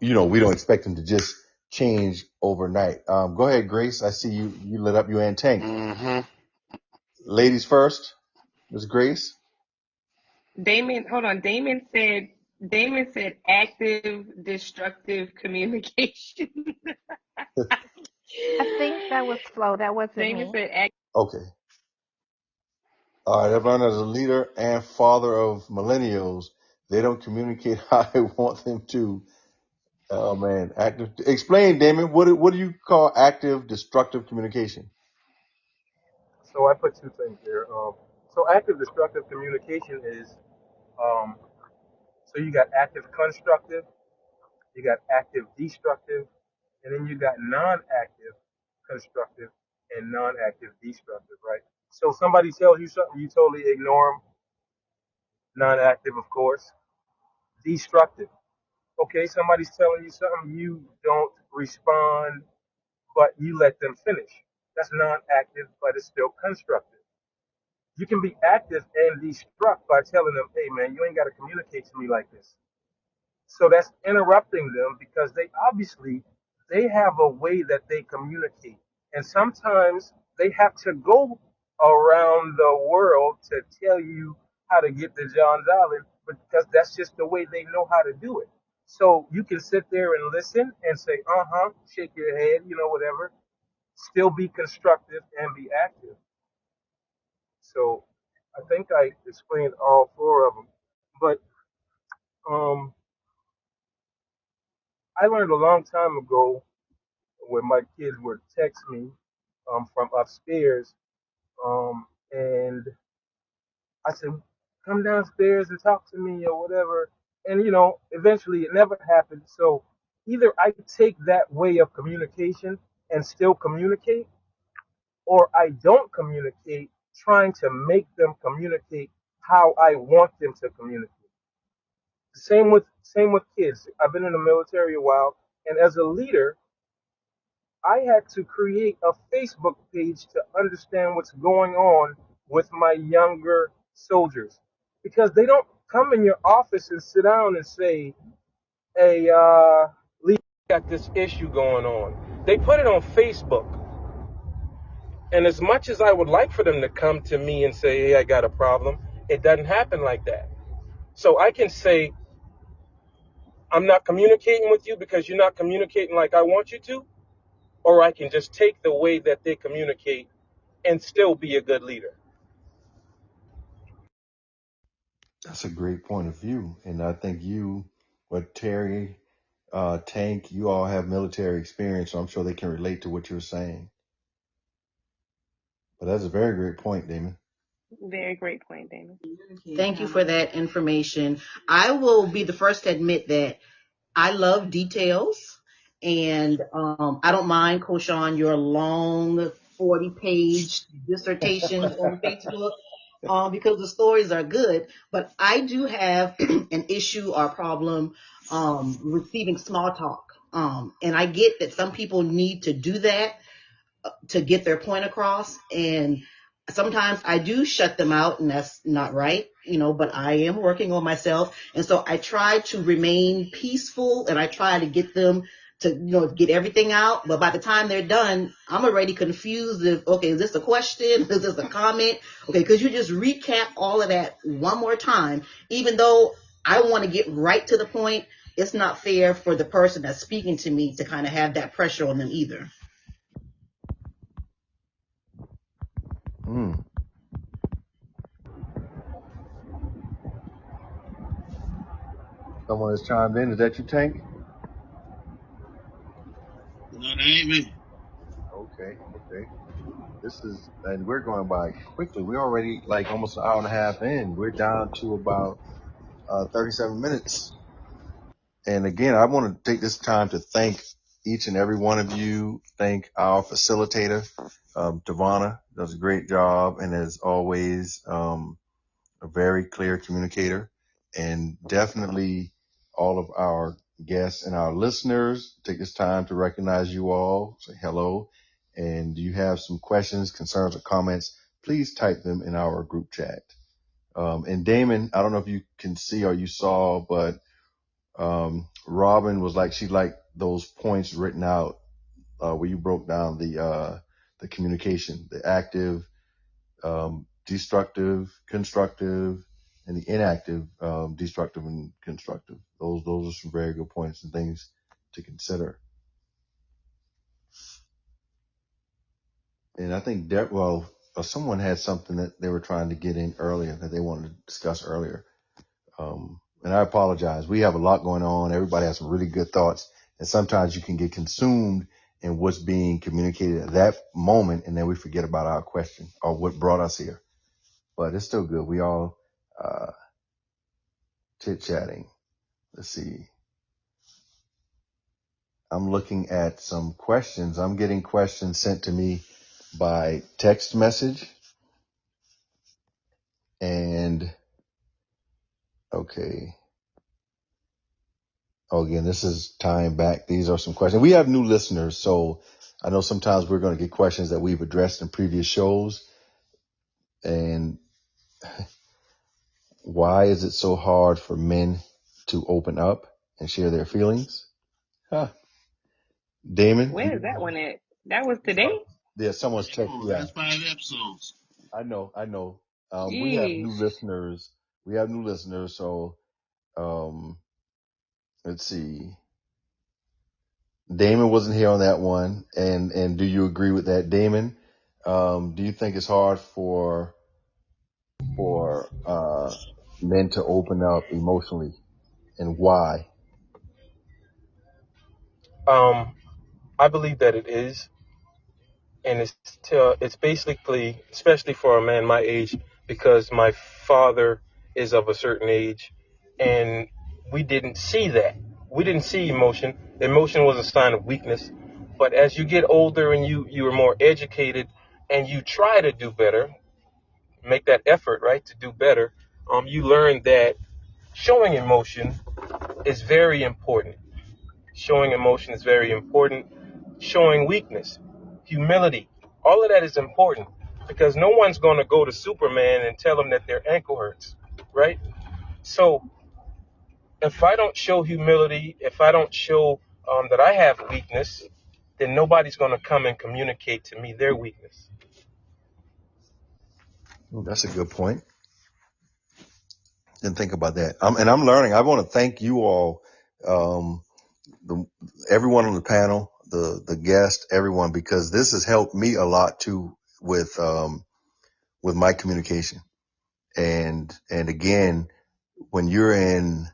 you know, we don't expect them to just change overnight. Go ahead, Grace. I see you lit up your antenna. Mm-hmm. Ladies first, Miss Grace. Hold on, Damon said active destructive communication. I think that was Flo. That wasn't Damon me. said act. Okay. All right. I've learned as a leader and father of millennials, they don't communicate how I want them to. Oh man, active. Explain, Damon. What do you call active destructive communication? So I put two things there. So active destructive communication is um, so you got active constructive, you got active destructive, and then you got non-active constructive and non-active destructive, right? So somebody tells you something, you totally ignore them. Non-active, of course. Destructive. Okay, somebody's telling you something, you don't respond, but you let them finish. That's non-active, but it's still constructive. You can be active and destruct by telling them, hey man, you ain't got to communicate to me like this. So that's interrupting them because they have a way that they communicate. And sometimes they have to go around the world to tell you how to get to John's Island because that's just the way they know how to do it. So you can sit there and listen and say, uh-huh, shake your head, whatever, still be constructive and be active. So I think I explained all four of them. But um, I learned a long time ago when my kids would text me from upstairs, and I said, "Come downstairs and talk to me or whatever." And eventually it never happened. So either I take that way of communication and still communicate, or I don't communicate, trying to make them communicate how I want them to communicate. Same with kids. I've been in the military a while, and as a leader, I had to create a Facebook page to understand what's going on with my younger soldiers because they don't come in your office and sit down and say, "Hey, Lee, got this issue going on." They put it on Facebook, and as much as I would like for them to come to me and say, "Hey, I got a problem," it doesn't happen like that. So I can say, "I'm not communicating with you because you're not communicating like I want you to," or I can just take the way that they communicate and still be a good leader. That's a great point of view, and I think Terry, Tank, you all have military experience, so I'm sure they can relate to what you're saying. But that's a very great point, Damon. Very great point, Damon. Thank you for that information. I will be the first to admit that I love details, and I don't mind, Coach Sean, your long 40-page dissertations on Facebook because the stories are good. But I do have an issue or problem receiving small talk. And I get that some people need to do that to get their point across. And sometimes I do shut them out, and that's not right, but I am working on myself. And so I try to remain peaceful, and I try to get them to, get everything out. But by the time they're done, I'm already confused okay, is this a question? Is this a comment? Okay, could you just recap all of that one more time? Even though I want to get right to the point, it's not fair for the person that's speaking to me to kind of have that pressure on them either. Mm. Someone has chimed in. Is that you, Tank? No, that ain't me. Okay. And we're going by quickly. We're already like almost an hour and a half in. We're down to about 37 minutes. And again, I want to take this time to thank each and every one of you. Thank our facilitator, Devonna, does a great job, and as always, a very clear communicator, and definitely all of our guests and our listeners. Take this time to recognize you all, say hello, and do you have some questions, concerns, or comments? Please type them in our group chat. And Damon, I don't know if you can see or you saw, but Robin was like, she liked those points written out where you broke down the communication, the active, destructive, constructive, and the inactive, destructive and constructive. Those are some very good points and things to consider. And I think someone had something that they were trying to get in earlier that they wanted to discuss earlier. And I apologize. We have a lot going on. Everybody has some really good thoughts, and sometimes you can get consumed in what's being communicated at that moment, and then we forget about our question or what brought us here. But it's still good. We all chit-chatting. Let's see. I'm looking at some questions. I'm getting questions sent to me by text message. And, okay. Oh, again, this is tying back. These are some questions. We have new listeners, so I know sometimes we're going to get questions that we've addressed in previous shows. And why is it so hard for men to open up and share their feelings? Huh. Damon? Where is that one at? That was today? Yeah, someone's checked. Yeah, That's 5 episodes. I know. We have new Jeez. listeners. So, let's see. Damon wasn't here on that one. And do you agree with that, Damon? Do you think it's hard for men to open up emotionally, and why? I believe that it is, and it's basically, especially for a man my age, because my father is of a certain age, and we didn't see that. We didn't see emotion. Emotion was a sign of weakness. But as you get older and you are more educated and you try to do better, make that effort, right, to do better, you learn that showing emotion is very important. Showing emotion is very important. Showing weakness, humility, all of that is important because no one's going to go to Superman and tell him that their ankle hurts, right? So if I don't show humility, if I don't show that I have weakness, then nobody's going to come and communicate to me their weakness. That's a good point. Didn't think about that. And I'm learning. I want to thank you all, everyone on the panel, the guest, everyone, because this has helped me a lot too with my communication. And again, when you're in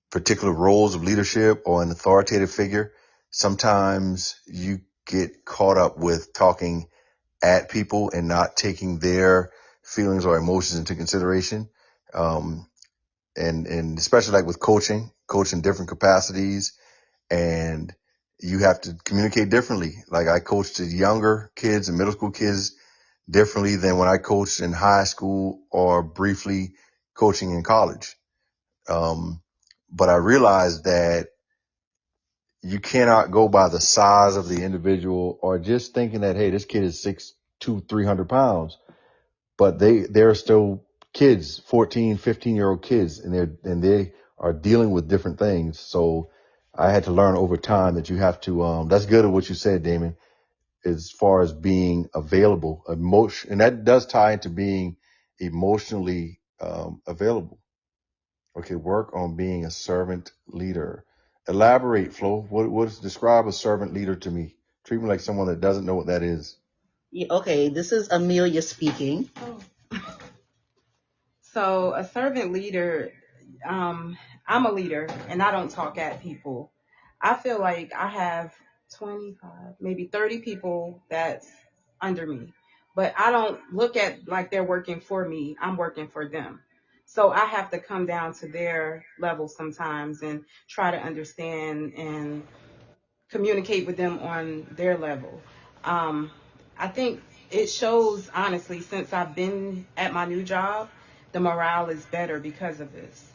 particular roles of leadership or an authoritative figure, sometimes you get caught up with talking at people and not taking their feelings or emotions into consideration. And especially like with coaching different capacities, and you have to communicate differently. Like I coached younger kids and middle school kids differently than when I coached in high school or briefly coaching in college. But I realized that you cannot go by the size of the individual or just thinking that, hey, this kid is 6'2", 300 pounds, but they're still kids, 14, 15-year-old kids, and they are dealing with different things. So I had to learn over time that you have to, that's good at what you said, Damon, as far as being available, and that does tie into being emotionally available. Okay, work on being a servant leader. Elaborate, Flo. Describe a servant leader to me? Treat me like someone that doesn't know what that is. Yeah, okay, this is Amelia speaking. So a servant leader, I'm a leader and I don't talk at people. I feel like I have 25, maybe 30 people that's under me, but I don't look at like they're working for me. I'm working for them. So I have to come down to their level sometimes and try to understand and communicate with them on their level. I think it shows, honestly, since I've been at my new job, the morale is better because of this.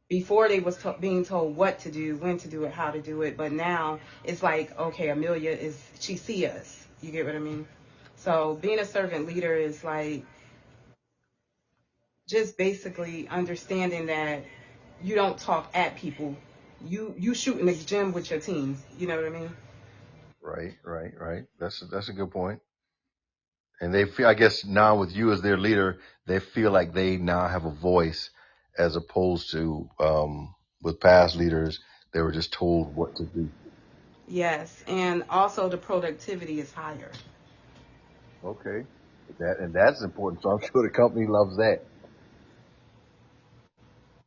Before they was being told what to do, when to do it, how to do it, but now it's like, okay, Amelia she see us. You get what I mean? So being a servant leader is like just basically understanding that you don't talk at people. You shoot in the gym with your team. You know what I mean? Right. That's a good point. And they feel, I guess now with you as their leader, they feel like they now have a voice as opposed to, with past leaders, they were just told what to do. Yes, and also the productivity is higher. Okay. That's important. So I'm sure the company loves that.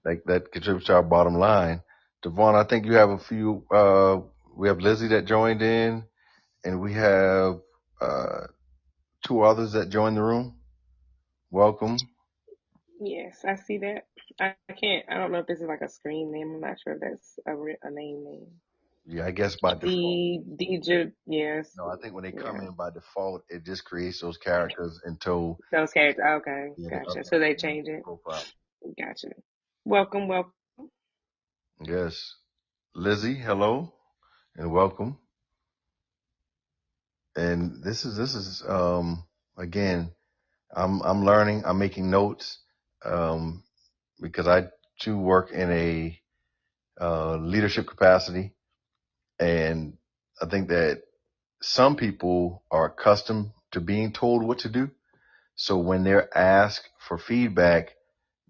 Like that contributes to our bottom line. Devon, I think you have a few, we have Lizzie that joined in, and we have, two others that joined the room. Welcome. Yes, I see that. I can't. I don't know if this is like a screen name. I'm not sure if that's a name. Yeah, I guess by default. Yes, No, I think when they come yeah. in by default, it just creates those characters until Those characters. Okay, they gotcha. update So they the change it. profile. Gotcha. Welcome, welcome. Yes. Lizzie, hello and welcome. And this is again, I'm learning, I'm making notes, because I too work in a, leadership capacity. And I think that some people are accustomed to being told what to do. So when they're asked for feedback,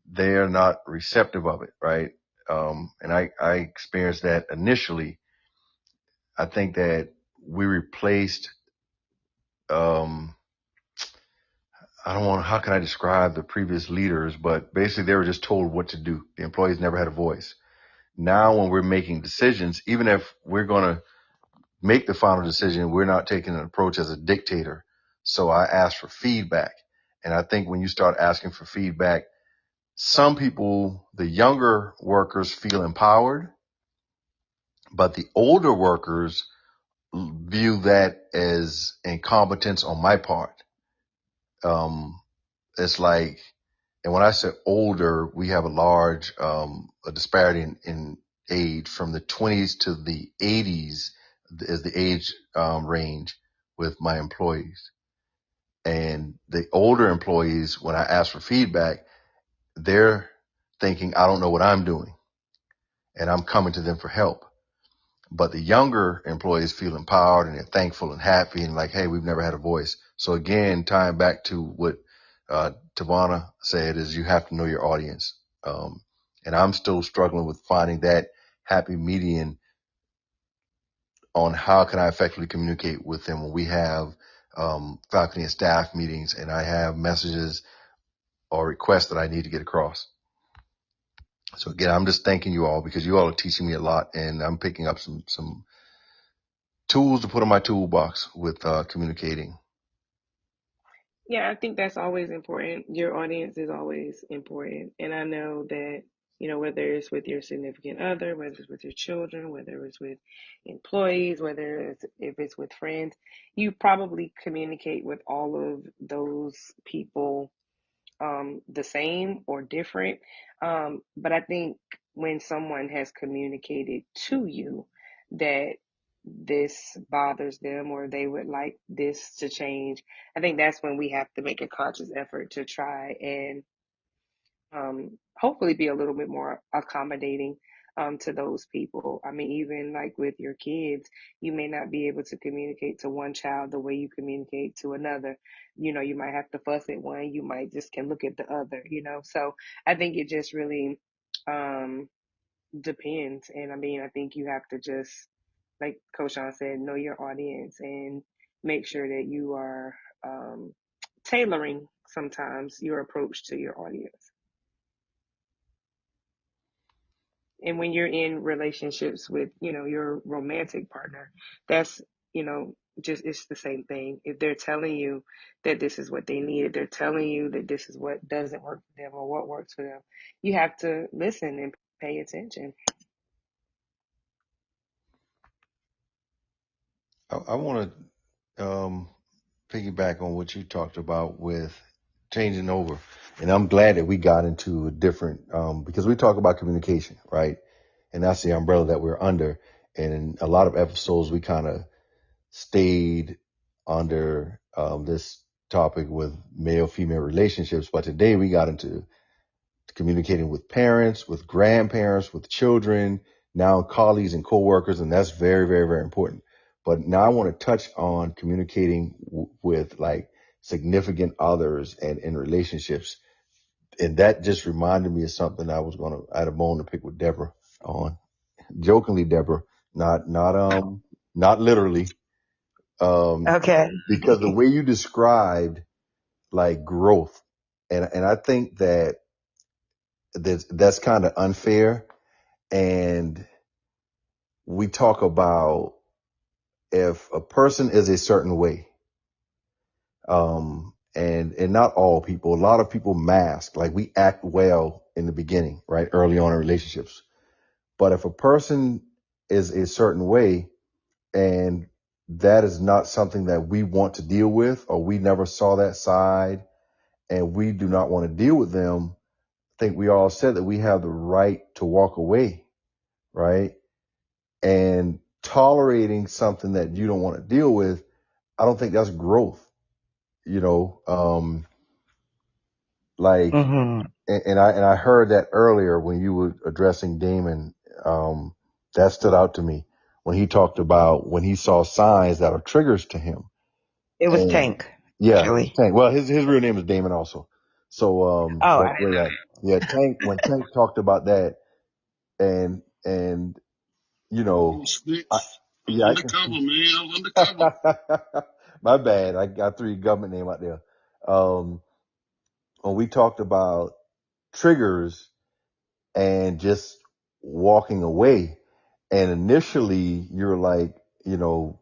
they're not receptive of it, right? And I experienced that initially. I think that we replaced, um, I don't want, how can I describe the previous leaders, but basically they were just told what to do. The employees never had a voice. Now when we're making decisions, even if we're going to make the final decision, we're not taking an approach as a dictator. So I ask for feedback. And I think when you start asking for feedback, some people, the younger workers feel empowered, but the older workers view that as incompetence on my part. It's like, and when I say older, we have a large, a disparity in age from the 20s to the 80s is the age, range with my employees. And the older employees, when I ask for feedback, they're thinking, I don't know what I'm doing, and I'm coming to them for help. But the younger employees feel empowered and they're thankful and happy and like, hey, we've never had a voice. So again, tying back to what, Tavana said is you have to know your audience. And I'm still struggling with finding that happy median on how can I effectively communicate with them when we have, faculty and staff meetings and I have messages or requests that I need to get across. So again, I'm just thanking you all because you all are teaching me a lot and I'm picking up some tools to put in my toolbox with, communicating. Yeah, I think that's always important. Your audience is always important. And I know that, whether it's with your significant other, whether it's with your children, whether it's with employees, whether it's if it's with friends, you probably communicate with all of those people the same or different. But I think when someone has communicated to you that this bothers them or they would like this to change, I think that's when we have to make a conscious effort to try and hopefully be a little bit more accommodating to those people. I mean, even like with your kids, you may not be able to communicate to one child the way you communicate to another. You might have to fuss at one, you might just can look at the other. So I think it just really um, depends. And I mean, I think you have to just, like Coach Sean said, know your audience and make sure that you are tailoring sometimes your approach to your audience. And when you're in relationships with, your romantic partner, that's, just it's the same thing. If they're telling you that this is what they need, if they're telling you that this is what doesn't work for them or what works for them, you have to listen and pay attention. I want to, piggyback on what you talked about with changing over. And I'm glad that we got into a different, because we talk about communication, right? And that's the umbrella that we're under. And in a lot of episodes, we kind of stayed under, this topic with male-female relationships. But today we got into communicating with parents, with grandparents, with children, now colleagues and coworkers. And that's very, very, very important. But now I want to touch on communicating with like significant others and in relationships. And that just reminded me of something I had a bone to pick with Deborah on. Jokingly, Deborah, not literally, Okay. Because the way you described like growth, and I think that's kind of unfair. And we talk about if a person is a certain way, and not all people, a lot of people mask, like we act well in the beginning, right? Early on in relationships. But if a person is a certain way and that is not something that we want to deal with, or we never saw that side and we do not want to deal with them, I think we all said that we have the right to walk away, right? And tolerating something that you don't want to deal with, I don't think that's growth, you know. Like, Hmm. and I heard that earlier when you were addressing Damon. That stood out to me when he talked about when he saw signs that are triggers to him. It was And Tank, yeah, actually. Tank. Well, his real name is Damon also. So, Oh, but yeah, Tank. When Tank talked about that, and you You know, I, snitch. I was yeah, I undercover, man. I was undercover. can. My bad. I threw your government name out there. When we talked about triggers and just walking away, and initially you're like, you know,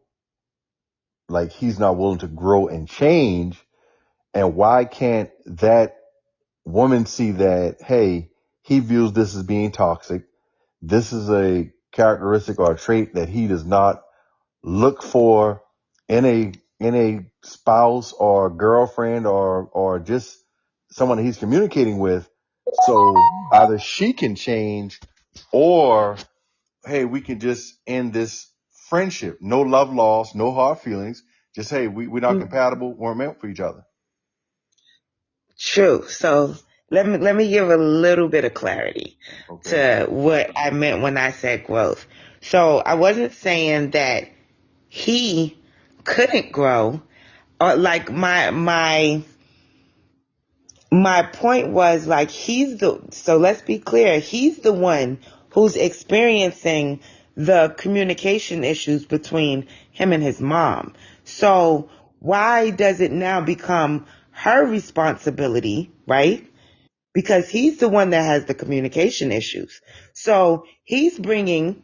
like he's not willing to grow and change. And why can't that woman see that, hey, he views this as being toxic. This is a characteristic or a trait that he does not look for in a spouse or girlfriend or just someone that he's communicating with. So either she can change, or hey, we can just end this friendship. No love lost, no hard feelings. Just hey, we're not compatible, we're meant for each other. true. So let me give a little bit of clarity Okay. to what I meant when I said growth. So I wasn't saying that he couldn't grow, or like my point was like so let's be clear, he's the one who's experiencing the communication issues between him and his mom. So why does it now become her responsibility, right? Because he's the one that has the communication issues. So he's bringing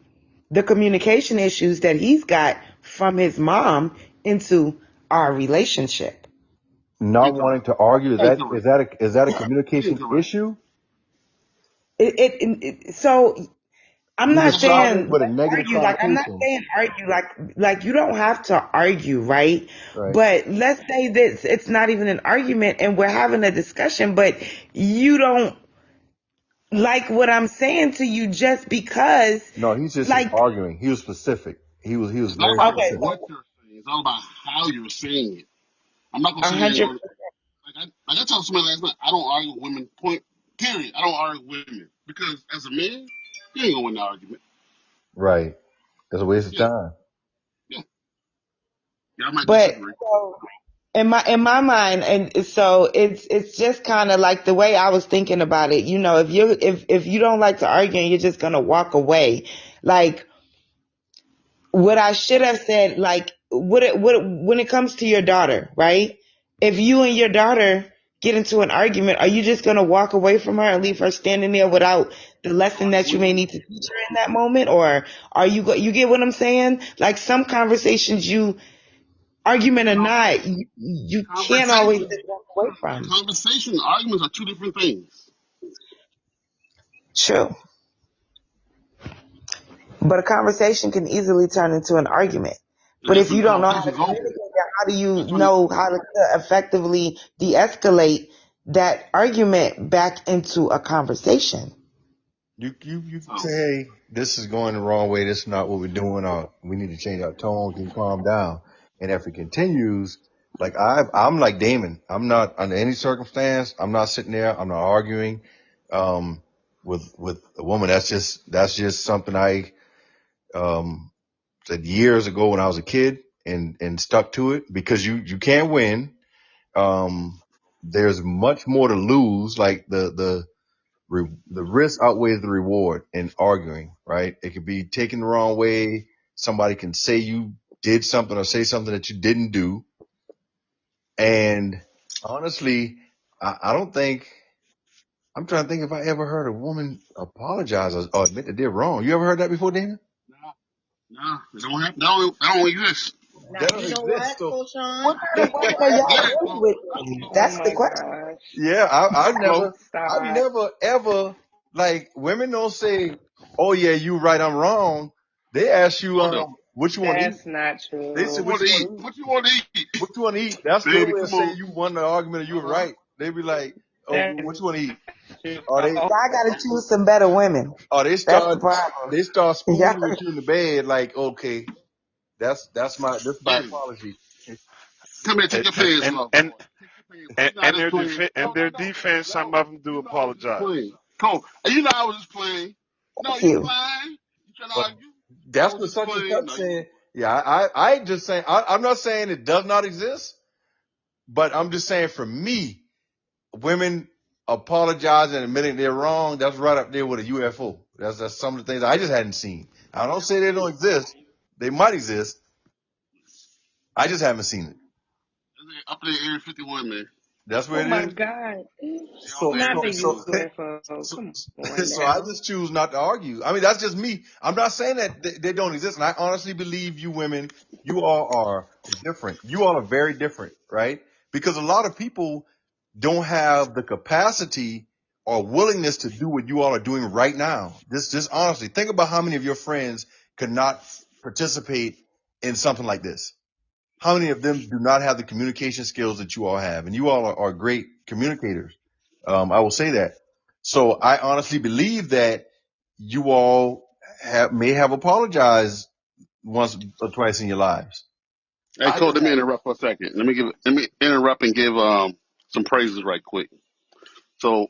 the communication issues that he's got from his mom into our relationship. Not wanting Incorrect. to argue, Incorrect. is that a communication Incorrect. issue? So I'm You not Yes, sir. responded saying with a let's negative argue. Like I'm not connotation. saying argue. Like you don't have to argue, right? Right. But let's say that it's not even an argument, and we're having a discussion, but you don't like what I'm saying to you just because, No, he's just like, arguing. He was specific. He was It's not very about okay, specific. so what you're saying. It's all about how you're saying it. I'm not gonna sit here and 100. go like I told somebody last night. I don't argue with women. Point. Period. I don't argue with women because as a man, you ain't gonna win the argument. Right. It's a waste of Yeah, time. yeah, yeah. I might But disagree. so in my mind, and so it's just kind of like the way I was thinking about it. You know, if you don't like to argue and you're just gonna walk away, like what I should have said, like when it comes to your daughter, right? If you and your daughter get into an argument, are you just gonna walk away from her and leave her standing there without the lesson that you may need to teach her in that moment, or are you get what I'm saying? Like some conversations, you argument or not, you can't always Conversation, just walk away from. conversation, and arguments are two different things. True, but a conversation can easily turn into an argument. And But that's if when you the don't know how to conversation's over. communicate that, how do you That's when know how to effectively de-escalate that argument back into a conversation? You so say, hey, this is going the wrong way. This is not what we're doing. We need to change our tone. Can you calm down? And if it continues, like I'm like Damon. I'm not under any circumstance. I'm not sitting there. I'm not arguing, um, with a woman. That's just something I, said years ago when I was a kid and stuck to it because you can't win. There's much more to lose. Like the risk outweighs the reward in arguing, right? It could be taken the wrong way. Somebody can say you did something or say something that you didn't do. And honestly, I don't think, I'm trying to think if I ever heard a woman apologize or admit that they're wrong. You ever heard that before, Dana? No, it don't happen. That don't exist. Now, That don't you know exist. what, So Coach Sean? What kind of women are y'all Yeah, dealing well, with? Oh That's the my question. gosh. yeah, Flo. I've Stop. never ever, like, women don't say, oh yeah, you right, I'm wrong. They ask you, oh no. what you want to eat. That's not They What say, you true. what want you to want eat? to eat? What you want to eat? What you want to eat? That's their Baby, way of come saying on. you won the argument or you were Uh-huh. right. They be like, oh, That's what you want to eat? true. Or they, Y'all gotta choose some better women. or they That's the start, problem. they start Y'all, spooning with you in the bed. Like, okay, that's this my Hey, apology. come here, take And your and pants and off, and, boy. Take your pants off. and, You know I and just their playing. defense, and No, no, their no, defense, some no. of them do You know I was just apologize. playing. Come on. You know I was just playing. No, thank you you. lying. You trying to But argue? I that's was what just such and playing. such No, you. saying. Yeah, I ain't just saying, I'm not saying it does not exist, but I'm just saying for me, women apologizing and admitting they're wrong, that's right up there with a UFO. That's some of the things I just hadn't seen. I don't say they don't exist. They might exist. I just haven't seen it. Up there, Area 51, man. That's Oh where my it is. God. They all So, Area Not so, the 51. so, UFO. so, Come on so I now. just choose not to argue. I mean, that's just me. I'm not saying that they don't exist. And I honestly believe you women, you all are different. You all are very different, right? Because a lot of people don't have the capacity or willingness to do what you all are doing right now. Just honestly, think about how many of your friends could not participate in something like this. How many of them do not have the communication skills that you all have? And you all are great communicators. I will say that. So I honestly believe that you all may have apologized once or twice in your lives. Hey, I Cole, just let me haven't. interrupt for a second. Let me interrupt and give some praises right quick. So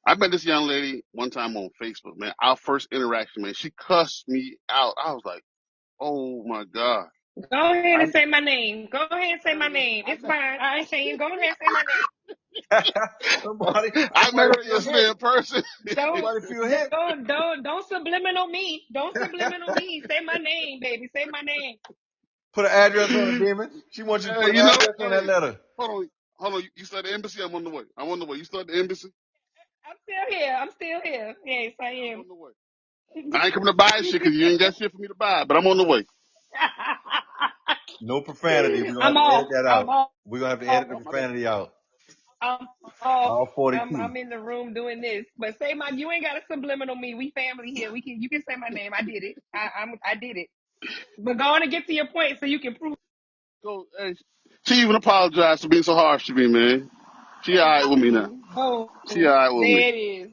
I met this young lady one time on Facebook, man. Our first interaction, man, she cussed me out. I was like, oh my God. Go ahead I, and say my name. Go ahead and say my name. It's fine. I ain't saying. Go ahead and say my name. somebody, I met somebody her feel hit. yesterday in person. Don't Somebody feel hit. don't subliminal me. Don't subliminal me. Say my name, baby. Say my name. Put an address on it, Demon. She wants you to put Hey, an you know, address on that hey, letter. hold on. You still at the embassy? I'm on the way. I'm on the way. You still at the embassy? I'm still here. I'm still here. Yes, I I'm am. on the way. I ain't coming to buy shit because you ain't got shit for me to buy, but I'm on the way. No profanity. We're gonna have I'm to edit off. that I'm out. off. We're gonna have to edit the Oh, my bad. profanity out. I'm off. All 42. I'm in the room doing this. But say my you ain't got a subliminal me. We family here. We can you can say my name. I did it. I did it. But go on and get to your point so you can prove. So, hey, she even apologized for being so harsh to me, man. She all right with me now. Boom. She all right with me. There it is.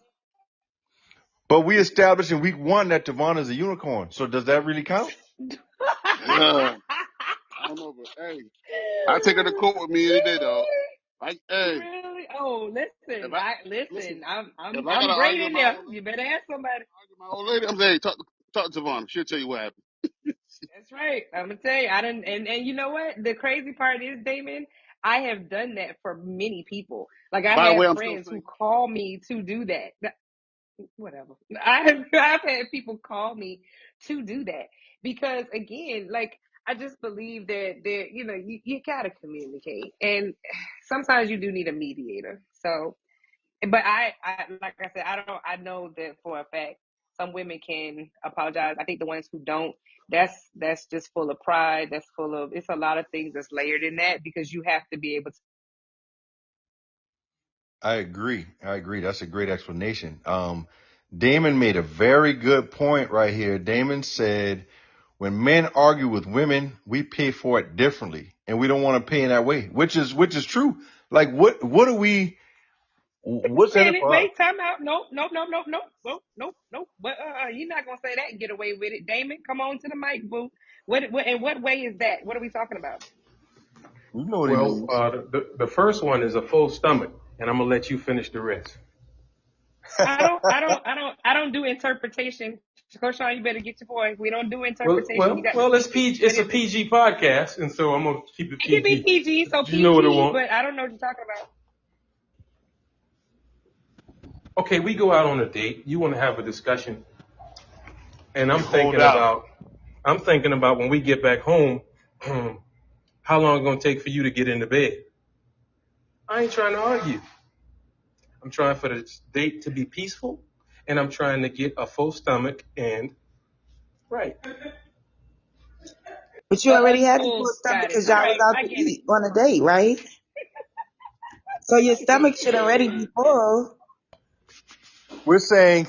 But we established in week 1 that Tavon is a unicorn. So does that really count? I don't know, but hey, I take her to court with me any day, dog. Like, hey, Really? Oh, if listen. I I listen, listen. if I I'm gotta great argue with in my there. old You lady, better ask somebody. I'm saying, hey, talk to Tavon. She'll tell you what happened. That's right. I'm gonna tell you. I didn't. And you know what? The crazy part is, Damon, I have done that for many people. Like I By the have way, I'm still friends who single. call me to do that. Whatever. I've had people call me to do that because again, like I just believe that you gotta communicate, and sometimes you do need a mediator. So, but I like I said, I know that for a fact some women can apologize. I think the ones who don't, that's just full of pride. That's full of it's a lot of things that's layered in that because you have to be able to. I agree. That's a great explanation. Damon made a very good point right here. Damon said, when men argue with women, we pay for it differently and we don't want to pay in that way, which is true. Like what are we, what's in it Minute, for us? wait, time out. Nope, nope, nope, nope, nope, nope, nope, nope. But you're not gonna say that and get away with it, Damon. Come on to the mic, boo. What in what way is that? What are we talking about? You know what he Well, means. the first one is a full stomach, and I'm gonna let you finish the rest. I don't do interpretation. Coach Sean, you better get your point. We don't do interpretation. You got to It's speak it. PG. What It's a is it? PG podcast, and so I'm gonna keep it It can be PG. PG, so You know what I PG, want. but I don't know what you're talking about. Okay, we go out on a date. You want to have a discussion, and You hold out. I'm thinking about when we get back home, how long it gonna take for you to get into bed? I ain't trying to argue. I'm trying for the date to be peaceful, and I'm trying to get a full stomach and right. But you A, already a had the full, full stomach got it. because All y'all was right, out I to get it. eat on a date, right? So your stomach should already be full. We're saying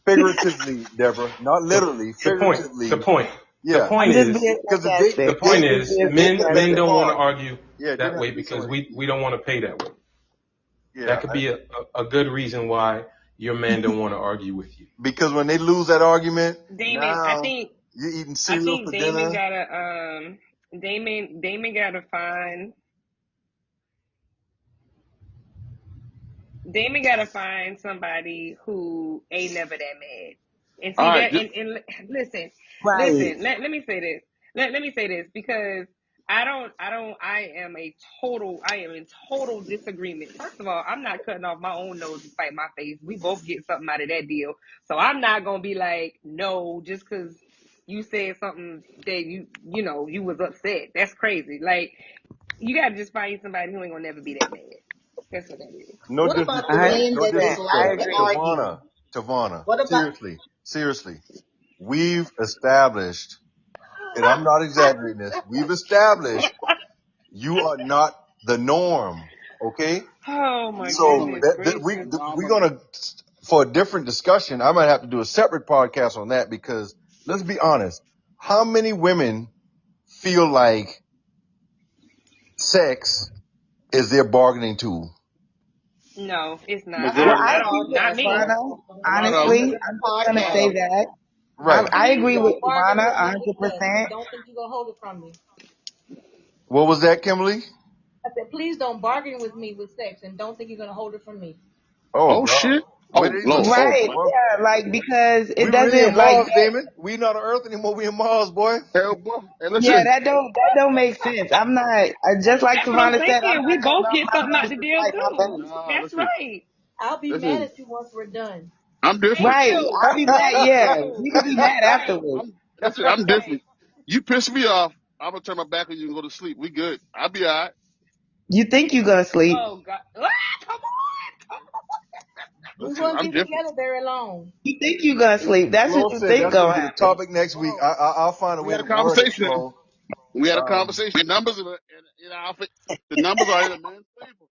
figuratively, Deborah, not The literally, the point. The figuratively. point. The Yeah, point I'm just is being because the the sarcastic. point date I'm just is being men sarcastic. don't want to Devon. argue Yeah, it didn't that have way to be because somewhere. we don't want to pay that way. Yeah, That could be a good reason why your man don't want to argue with you. because when they lose that argument, Damon, now you're eating I cereal think for Damon dinner. gotta Damon gotta find somebody who ain't never that mad. And All see right, that and listen, Right. let me say this. Let me say this because I am in total disagreement. First of all, I'm not cutting off my own nose to spite my face. We both get something out of that deal. So I'm not gonna be like, no, just cause you said something that you was upset. That's crazy. Like, you gotta just find somebody who ain't gonna never be that mad. That's what that is. No What about the disrespect. men No that 100%. I disrespect. dislike to agree. argue? Tavana. What about Seriously. We've established, and I'm not exaggerating this. We've established you are not the norm. Okay. Oh my So goodness phenomenal. gracious. we're gonna, for a different discussion, I might have to do a separate podcast on that because let's be honest. How many women feel like sex is their bargaining tool? No, it's not. Well, Majority I I of them. agree don't. with Not podcast me. though? Savannah. A lot of Honestly, them. It's I'm a just gonna podcast. say that. Right. I Please agree with don't bargain Savannah with me with sex 100%. and don't think you're gonna hold it from me. What was that, Kimberly? I said, please don't bargain with me with sex and don't think you're gonna hold it from me. Oh Oh God. shit. Where Oh did he Lord. look? Oh Right. well, Yeah. Like, because we it really in doesn't like Mars, that. Damon. We not on Earth anymore. We in Mars, boy. Hell, boy. Hey, Yeah, listen. that don't make sense. I'm not, just like That's what I'm Savannah said, I'm saying. We not cutting both off get my something out nose the to deal spite my too. face. Nah, That's listen. right. I'll be mad Listen. at you once we're done. I'm Thank different. Right. you. I'll be mad. Thank Yeah. you. We can be mad Right. afterwards. Listen, I'm different. Right. You piss me off, I'm gonna turn my back on you and go to sleep. We good. I'll be alright. You think you gonna sleep. Oh God. Ah, come on. We Listen, won't I'm be different. together very long. You think you gonna sleep. That's Flo what you said think that's gonna gonna be the happen. topic next week. Hold on. I'll find a We way had to a word it, conversation. Flo. We had a Um, conversation. Numbers in our the numbers are in a man's favor.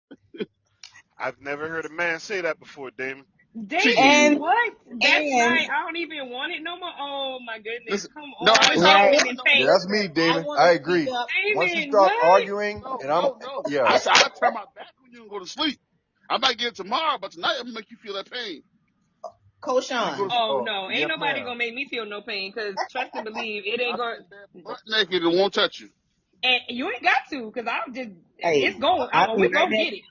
I've never heard a man say that before, Damon. Damon, And, Shit. what? That's and, right. I don't even want it no more. Oh my goodness. Listen. Come No, I on. ain't say I don't right. want Damon, it no yeah, more. thank that's me, I Damon. want I to speak agree. up. Once you Damon, start what? arguing, No, and I'm, no, no. yeah. I said I'll turn my back on you and go to sleep. I might get it tomorrow, but tonight I'm gonna make you feel that pain. You go Koshan. to Oh Oh, no, ain't yes, nobody ma'am. gonna make me feel no pain because trust and believe it ain't I'll be going. in bed butt naked and won't touch you. And you ain't got to because I'm just Hey, it's going. I'll be We right both there. get it.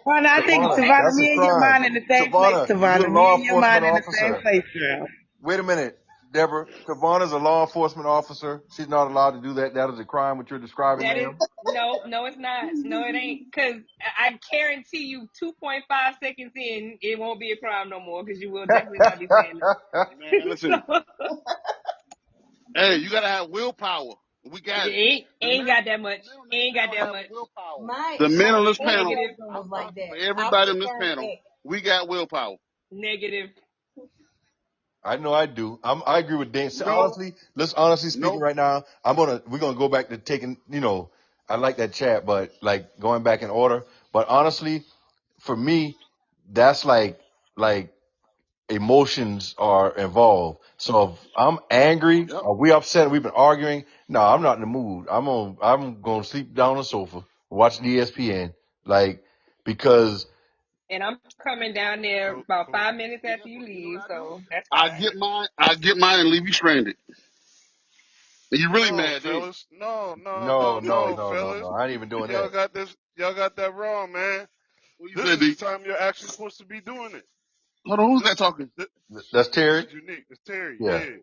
Savannah, I think Savannah, Okay. Savannah, that's a me and your crime. mind in the same place. Savannah, you're Savannah, a me law and your mind enforcement in the same officer. place, girl. Wait a minute, Deborah. Savannah's a law enforcement officer. She's not allowed to do that. That is a crime, what you're describing, That is ma'am. no, it's not. No, it ain't. Cause I guarantee you, 2.5 seconds in, it won't be a crime no more. Cause you will definitely not be saying Man, that. listen. So Hey, you gotta have willpower. We got it. The ain't men, got that much. the men on this Ain't got panel that have much. willpower. My The men my on this panel, Negative, ex-husband was I'm like talking that. for I'll everybody on this confirm panel. ex. We got willpower. negative. I know I do. I agree with Dan. So No, honestly, let's honestly speaking nope. right now. We're gonna go back to taking. I like that chat, but like going back in order. But honestly, for me, that's like emotions are involved. So if I'm angry Yep. or we upset, we've been arguing. No, I'm not in the mood. I'm gonna sleep down on the sofa, watching ESPN, like because And I'm coming down there about Cool. 5 minutes Yeah, after you but you know leave, what I do? so that's I fine. get mine. I get mine and leave you stranded. And you really No, mad then? fellas. No, no, no, no, You no, really no, no, no, fellas. no. I ain't even doing Y'all that. got this. Y'all got that wrong, man. what you This say, is the D? time you're actually supposed to be doing it. Hold on, who's This, that talking? this, That's this Terry. is unique. It's Terry. Yeah. Yeah.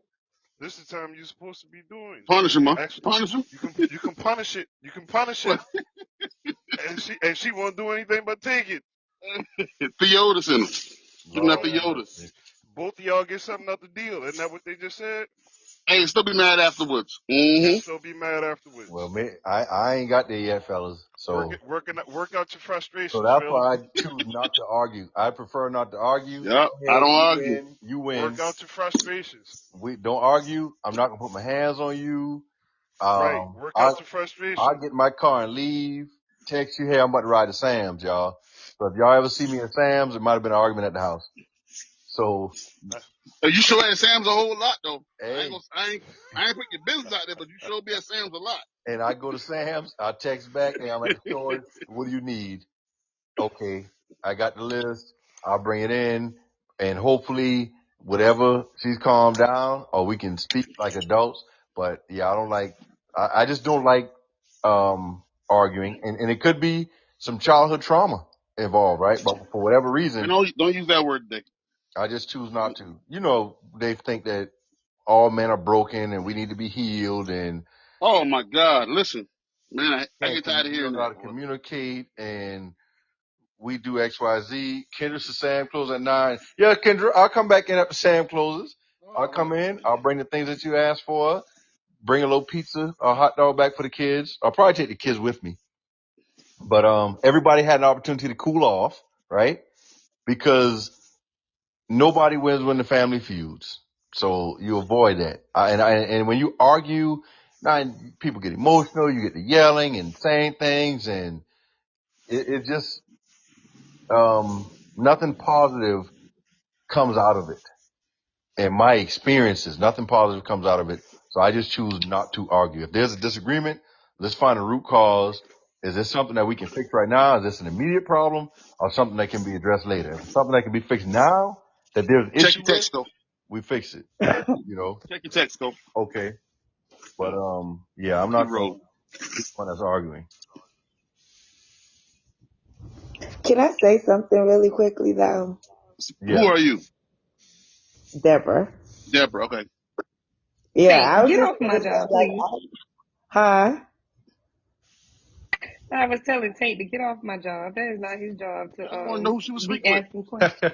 This is the time you're supposed to be doing. Punish him, huh? Actually, Punish him. you can punish it. You can punish it, What? and she won't do anything but take it. Theotis in him. Give him that Lord have Yeah. Theotis. mercy. Both of y'all get something out the deal. Isn't that what they just said? Hey, still be mad afterwards. And Mm-hmm. still be mad Well, afterwards. I ain't got there yet, fellas. Work out your So frustrations, that's Trilla. why I choose not to argue. I prefer not to argue. Yep. Go I ahead, don't you argue. win, you Work win. out your frustrations. We don't argue. I'm not gonna put my hands on you. Right. Um, Work I out your I frustration. get in my car and leave. Text you, hey, I'm about to ride to Sam's, y'all. So if y'all ever see me at Sam's, it might have been an argument at the house. So Uh, You sure at Sam's a whole lot though. hey, I ain't put your business out there, but you sure be at Sam's a lot. and I go to Sam's, I text back, hey, I'm at the store. What do you need? Okay, I got the list. I'll bring it in, and hopefully, whatever, she's calmed down, or we can speak like adults. But yeah, I don't like. I just don't like arguing, and it could be some childhood trauma involved, right? But for whatever And reason, don't use that word today. I just choose not to. You know, they think that all men are broken and we need to be healed, and Oh my God. Listen, man, I can't get tired of we don't hearing know how that, to boy. communicate, and we do XYZ. Kendra to Sam close at 9. Yeah, Kendra, I'll come back in after Sam closes. I'll Oh come in. man. I'll bring the things that you asked for. Bring a little pizza, a hot dog back for the kids. I'll probably take the kids with me. But everybody had an opportunity to cool off, right? Because nobody wins when the family feuds. So you avoid that. And when you argue, now people get emotional. You get to yelling and saying things, and it just nothing positive comes out of it. And my experiences, nothing positive comes out of it. So I just choose not to argue. If there's a disagreement, let's find a root cause. Is this something that we can fix right now? Is this an immediate problem or something that can be addressed later? If it's something that can be fixed now, that there's an Check issue your with, text, go. we fix it. You know? Check your text, go. Okay. But, yeah, I'm Keep not the rolling. one that's arguing. Can I say something really quickly though? Who Yeah. are you? Deborah. Deborah, okay. Yeah, Saint, I was get just off my gonna say job, like, please. huh? I was telling Tate to get off my job. That is not his job to I just want to know who she was be speaking with. asking questions.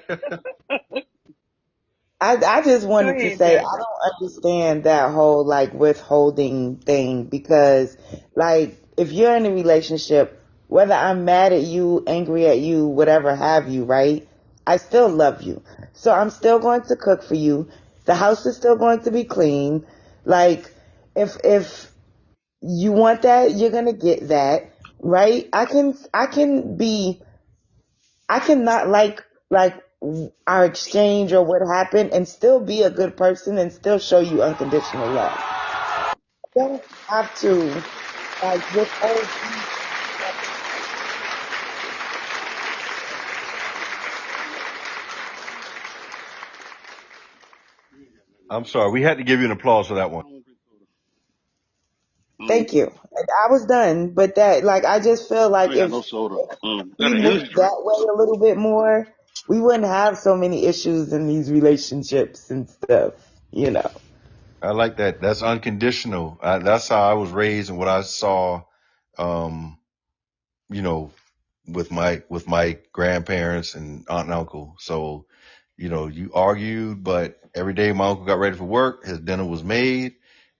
I just Go wanted to ahead, say I Deborah. don't understand that whole like withholding thing because like if you're in a relationship, whether I'm mad at you, angry at you, whatever have you, right? I still love you. So I'm still going to cook for you. The house is still going to be clean. Like if you want that, you're going to get that, right? I cannot like our exchange or what happened and still be a good person and still show you unconditional love. I don't have to like withhold things. I'm sorry. We had to give you an applause for that one. Thank you. I was done, but that like I just feel I like ain't got if no soda. Got we an moved energy drink. that way a little bit more, we wouldn't have so many issues in these relationships and stuff, you know. I like that. That's unconditional. That's how I was raised and what I saw, um, you know, with my grandparents and aunt and uncle. So, you know, you argued, but every day my uncle got ready for work, his dinner was made.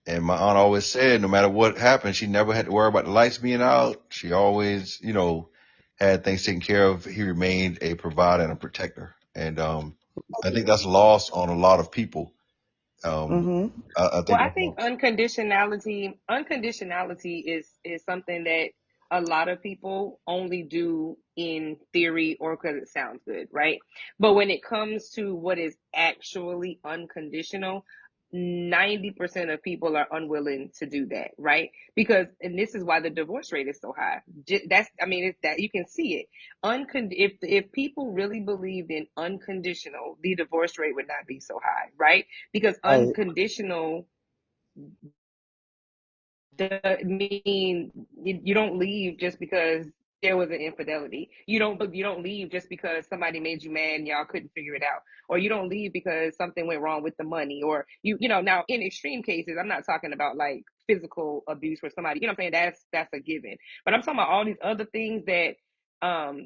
And my aunt always said, no matter what happened, she never had to worry about the lights being out. She always, you know, had things taken care of. He remained a provider and a protector. And, I think that's lost on a lot of people. Um, Mhm. I Well, think I that's think lost. unconditionality is something that a lot of people only do in theory or because it sounds good, right? But when it comes to what is actually unconditional, 90% of people are unwilling to do that, right? Because, and this is why the divorce rate is so high. That's, I mean, it's that you can see it. If people really believed in unconditional, the divorce rate would not be so high, right? Because Right. unconditional does mean you don't leave just because there was an infidelity. You don't leave just because somebody made you mad and y'all couldn't figure it out. Or you don't leave because something went wrong with the money. Or you know, now in extreme cases, I'm not talking about like physical abuse for somebody, you know what I'm saying? That's a given. But I'm talking about all these other things that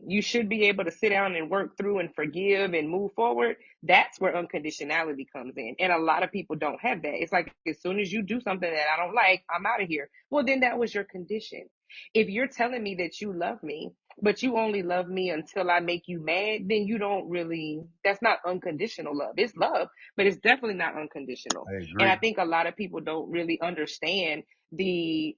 you should be able to sit down and work through and forgive and move forward. That's where unconditionality comes in. And a lot of people don't have that. It's like, as soon as you do something that I don't like, I'm out of here. Well, then that was your condition. If you're telling me that you love me, but you only love me until I make you mad, then you don't really, that's not unconditional love. It's love, but it's definitely not unconditional. I And I agree. think a lot of people don't really understand the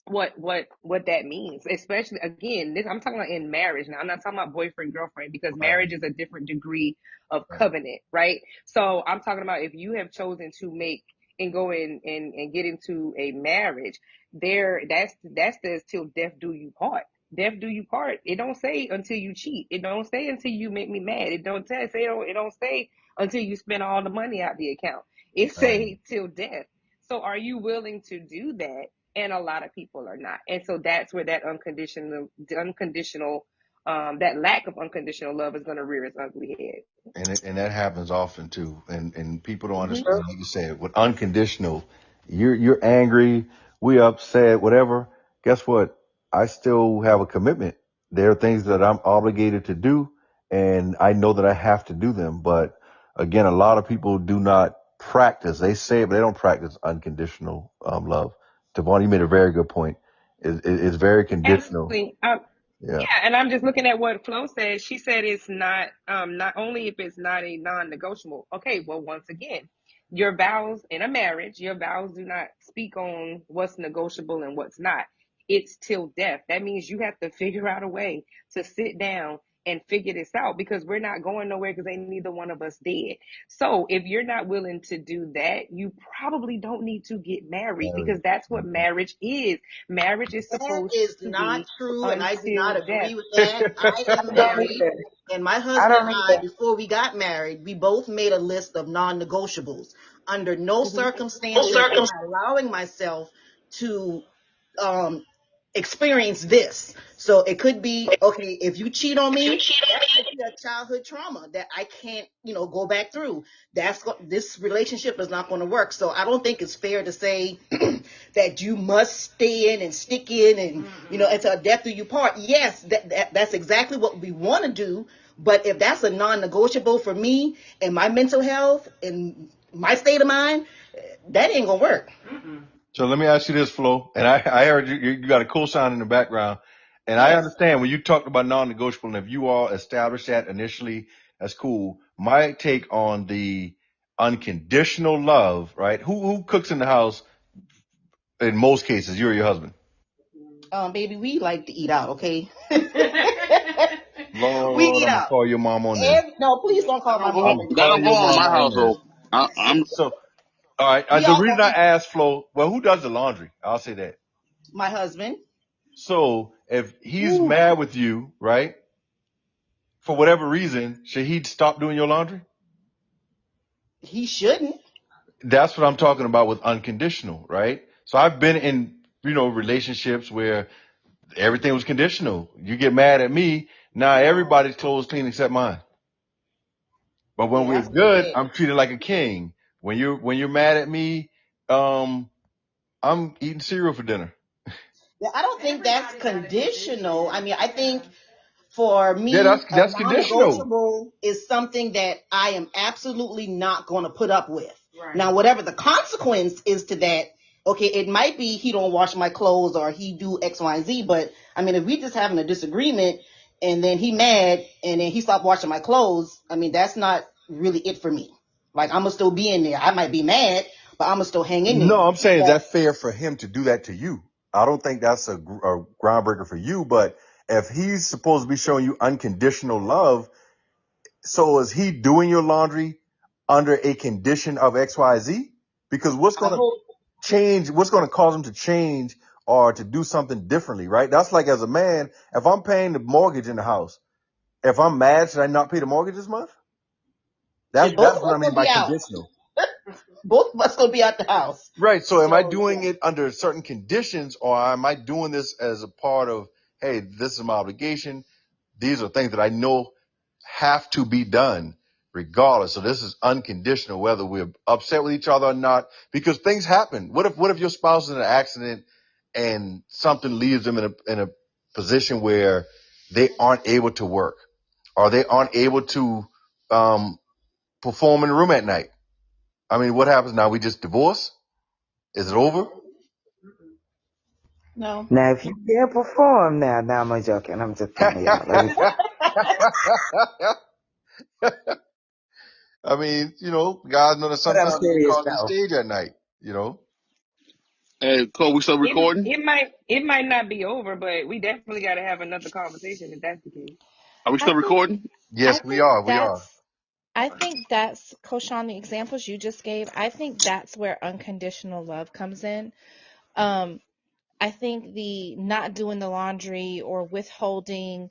what that means, especially, again, this, I'm talking about in marriage now. I'm not talking about boyfriend girlfriend, because Right. marriage is a different degree of Right. covenant, right? So I'm talking about if you have chosen to make and go in and get into a marriage, there, that's the till death do you part. Death do you part. It don't say until you cheat. It don't say until you make me mad. It don't say, it don't say until you spend all the money out the account. It say till death. So are you willing to do that? And a lot of people are not. And so that's where that unconditional, that lack of unconditional love is going to rear its ugly head. And that happens often too. And people don't Hmm. understand, like you said, with unconditional, you're angry, we upset, whatever. Guess what? I still have a commitment. There are things that I'm obligated to do, and I know that I have to do them. But again, a lot of people do not practice. They say it, but they don't practice unconditional love. Devon, you made a very good point. It's very conditional. Absolutely. Yeah. Yeah, and I'm just looking at what Flo said. She said it's not only if it's not a non-negotiable. Okay, well, once again, your vows in a marriage, your vows do not speak on what's negotiable and what's not. It's till death. That means you have to figure out a way to sit down and figure this out, because we're not going nowhere, because ain't neither one of us dead. So if you're not willing to do that, you probably don't need to get married, because that's what marriage is. Marriage is That supposed is to not be true, and I do not until death. agree with that. I am I don't married, either. and my I husband don't and I, either. before we got married, we both made a list of non-negotiables. Under no Hmm. circumstances am I allowing myself to um, experience this. So it could be, okay, if you cheat on me, that might be a childhood trauma that I can't, go back through. This relationship is not going to work. So I don't think it's fair to say that you must stay in and stick in and, until death do you part. Yes, that's exactly what we want to do. But if that's a non-negotiable for me and my mental health and my state of mind, that ain't going to work. So let me ask you this, Flo. And I heard you got a cool sound in the background. And I Yes. understand when you talked about non-negotiable, and if you all established that initially, that's cool. My take on the unconditional love, right? Who cooks in the house in most cases? You or your husband? Baby, we like to eat out, okay? Lord, We eat I'm gonna out. call your mom on this. No, please don't call my I'm mom. gonna That call don't go your on in mama my on this. household. I'm So, all right. We The all reason gonna I eat. asked Flo, well, who does the laundry? I'll say that. My husband. So if he's Ooh, mad with you, right? For whatever reason, should he stop doing your laundry? he shouldn't. That's what I'm talking about with unconditional, right? So I've been in, relationships where everything was conditional. You get mad at me, now everybody's clothes clean except mine. But when Yeah, we're that's not good, fair. I'm treated like a king. When you're mad at me, I'm eating cereal for dinner. Yeah, I don't think that's conditional. I mean, I think for Yeah, me, a that's conditional. non-negotiable is something that I am absolutely not going to put up with. Now, whatever the consequence is to that, okay, it might be he don't wash my clothes or he do X, Y, and Z. But I mean, if we just having a disagreement and then he mad and then he stopped washing my clothes, I mean, that's not really it for me. Like, I'm gonna still be in there. I might be mad, but I'm gonna still hang in No, there. I'm saying, is that fair for him to do that to you? I don't think that's a groundbreaker for you, but if he's supposed to be showing you unconditional love, so is he doing your laundry under a condition of XYZ? Because what's I going to hope. change, what's going to cause him to change or to do something differently, right? That's like, as a man, if I'm paying the mortgage in the house, if I'm mad, should I not pay the mortgage this month? That's Both of what I us mean gonna by be out. conditional. Both of us gonna be out the house. Right. So am I So doing yeah. it under certain conditions, or am I doing this as a part of, hey, this is my obligation. These are things that I know have to be done regardless. So this is unconditional, whether we're upset with each other or not, because things happen. What if your spouse is in an accident and something leaves them in a position where they aren't able to work, or they aren't able to perform in the room at night. I mean, what happens now? We just divorce? Is it over? No. Now, if you can't perform now, I'm joking. I'm just playing, y'all. I mean, guys know that But I'm sometimes they serious call the though. stage at night, Hey, Cole, we still recording? It might not be over, but we definitely got to have another conversation if that's the case. Are we I still think recording? I Yes, we think are. We are. that's I think that's Coach Sean, the examples you just gave, I think that's where unconditional love comes in. I think the not doing the laundry or withholding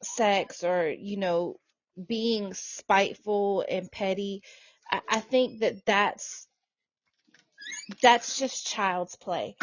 sex, or being spiteful and petty, I think that's just child's play.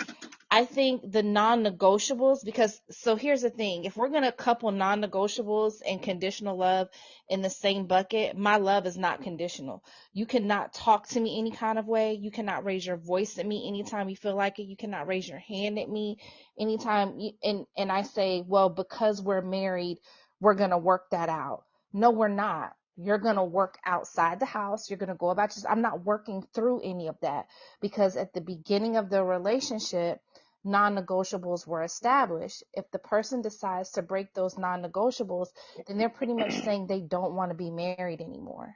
I think the non-negotiables, because so here's the thing, if we're going to couple non-negotiables and conditional love in the same bucket, my love is not conditional. You cannot talk to me any kind of way. You cannot raise your voice at me anytime you feel like it. You cannot raise your hand at me anytime and I say, well, because we're married, we're going to work that out. No, we're not. You're going to work outside the house. You're going to go about just, I'm not working through any of that, because at the beginning of the relationship, non-negotiables were established. If the person decides to break those non-negotiables, then they're pretty much saying they don't want to be married anymore.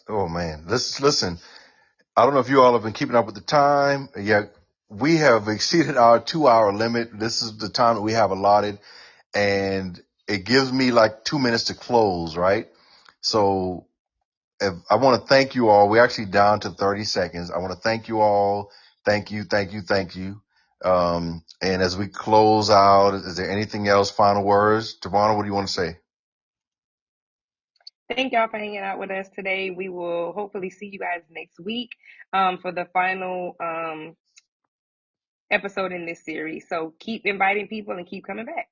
Oh man, listen. I don't know if you all have been keeping up with the time. Yeah, we have exceeded our 2-hour limit. This is the time that we have allotted, and it gives me like 2 minutes to close, right? So I want to thank you all. We're actually down to 30 seconds. I want to thank you all. Thank you, thank you, thank you. And as we close out, is there anything else? Final words? Tavana, what do you want to say? Thank y'all for hanging out with us today. We will hopefully see you guys next week for the final episode in this series. So keep inviting people and keep coming back.